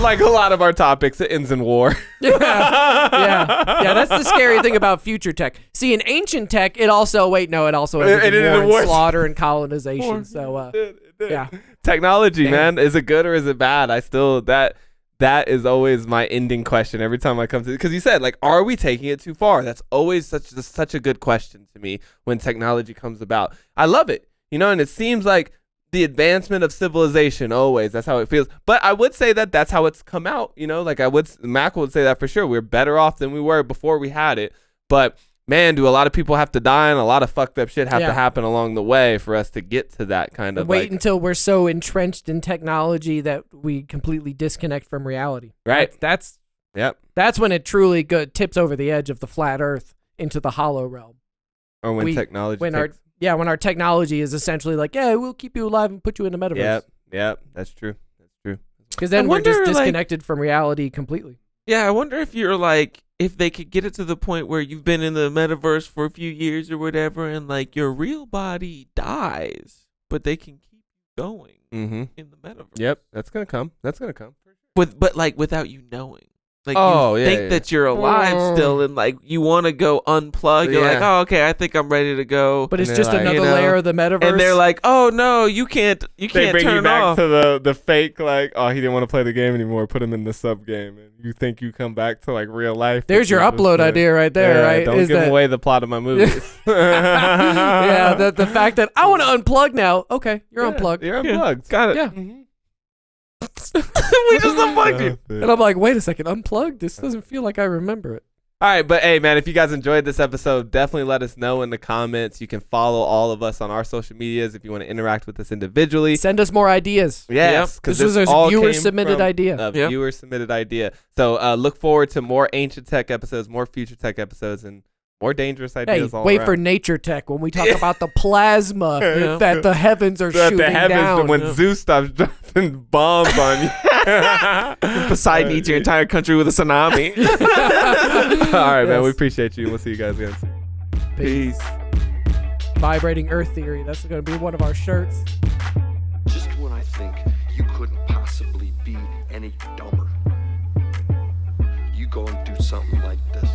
like a lot of our topics, it ends in war. Yeah. That's the scary thing about future tech. See, in ancient tech, it also It ended ended in war in and war. slaughter and colonization. So, It did. yeah. Technology, Damn. man, is it good or is it bad? I still that is always my ending question every time I come to, because you said, like, are we taking it too far? That's always such a good question to me when technology comes about. I love it, you know, and it seems like the advancement of civilization always. That's how it feels. But I would say that that's how it's come out. You know, like Mac would say that for sure. We're better off than we were before we had it. But man, do a lot of people have to die and a lot of fucked up shit have Yeah. to happen along the way for us to get to that kind of wait like, until we're so entrenched in technology that we completely disconnect from reality. Right. That's Yep. That's when it truly tips over the edge of the flat Earth into the hollow realm. Or when We- technology When takes, when our technology is essentially like, yeah, we'll keep you alive and put you in the metaverse. Yep. That's true. That's true. Because then I we're just wonder, like- disconnected from reality completely. Yeah, I wonder if you're like, if they could get it to the point where you've been in the metaverse for a few years or whatever, and like your real body dies, but they can keep going Mm-hmm. in the metaverse. Yep. That's gonna come. That's gonna come. But like without you knowing. Like Oh, you yeah, think yeah. that you're alive still, and like you want to go unplug. You're like, Yeah. oh, okay, I think I'm ready to go. But it's And just they're like, another you know, layer of the metaverse. And they're like, oh no, you can't They turn bring you back off. to the fake, like, oh, he didn't want to play the game anymore. Put him in the sub game, and you think you come back to like real life. there's your upload idea right there, right? Don't Is give that- away the plot of my movies. yeah, the fact that I want to unplug now. Okay, you're unplugged. You're unplugged. Got it. Yeah. Mhm. We just unplugged you. And I'm like, wait a second, unplugged? This doesn't feel like I remember it. All right, but hey, man, if you guys enjoyed this episode, definitely let us know in the comments. You can follow all of us on our social medias if you want to interact with us individually. Send us more ideas. Yes, This was a all viewer came submitted from idea. A Yeah. viewer submitted idea. So look forward to more ancient tech episodes, more future tech episodes, and more dangerous Hey, ideas all wait around. for nature tech when we talk about the plasma that the heavens are That shooting the heavens down. when Zeus stops dropping bombs on you. Poseidon eats your entire country with a tsunami. All right, man. Yes. We appreciate you. We'll see you guys again soon. Peace. Vibrating Earth Theory. That's going to be one of our shirts. Just when I think you couldn't possibly be any dumber, you go and do something like this.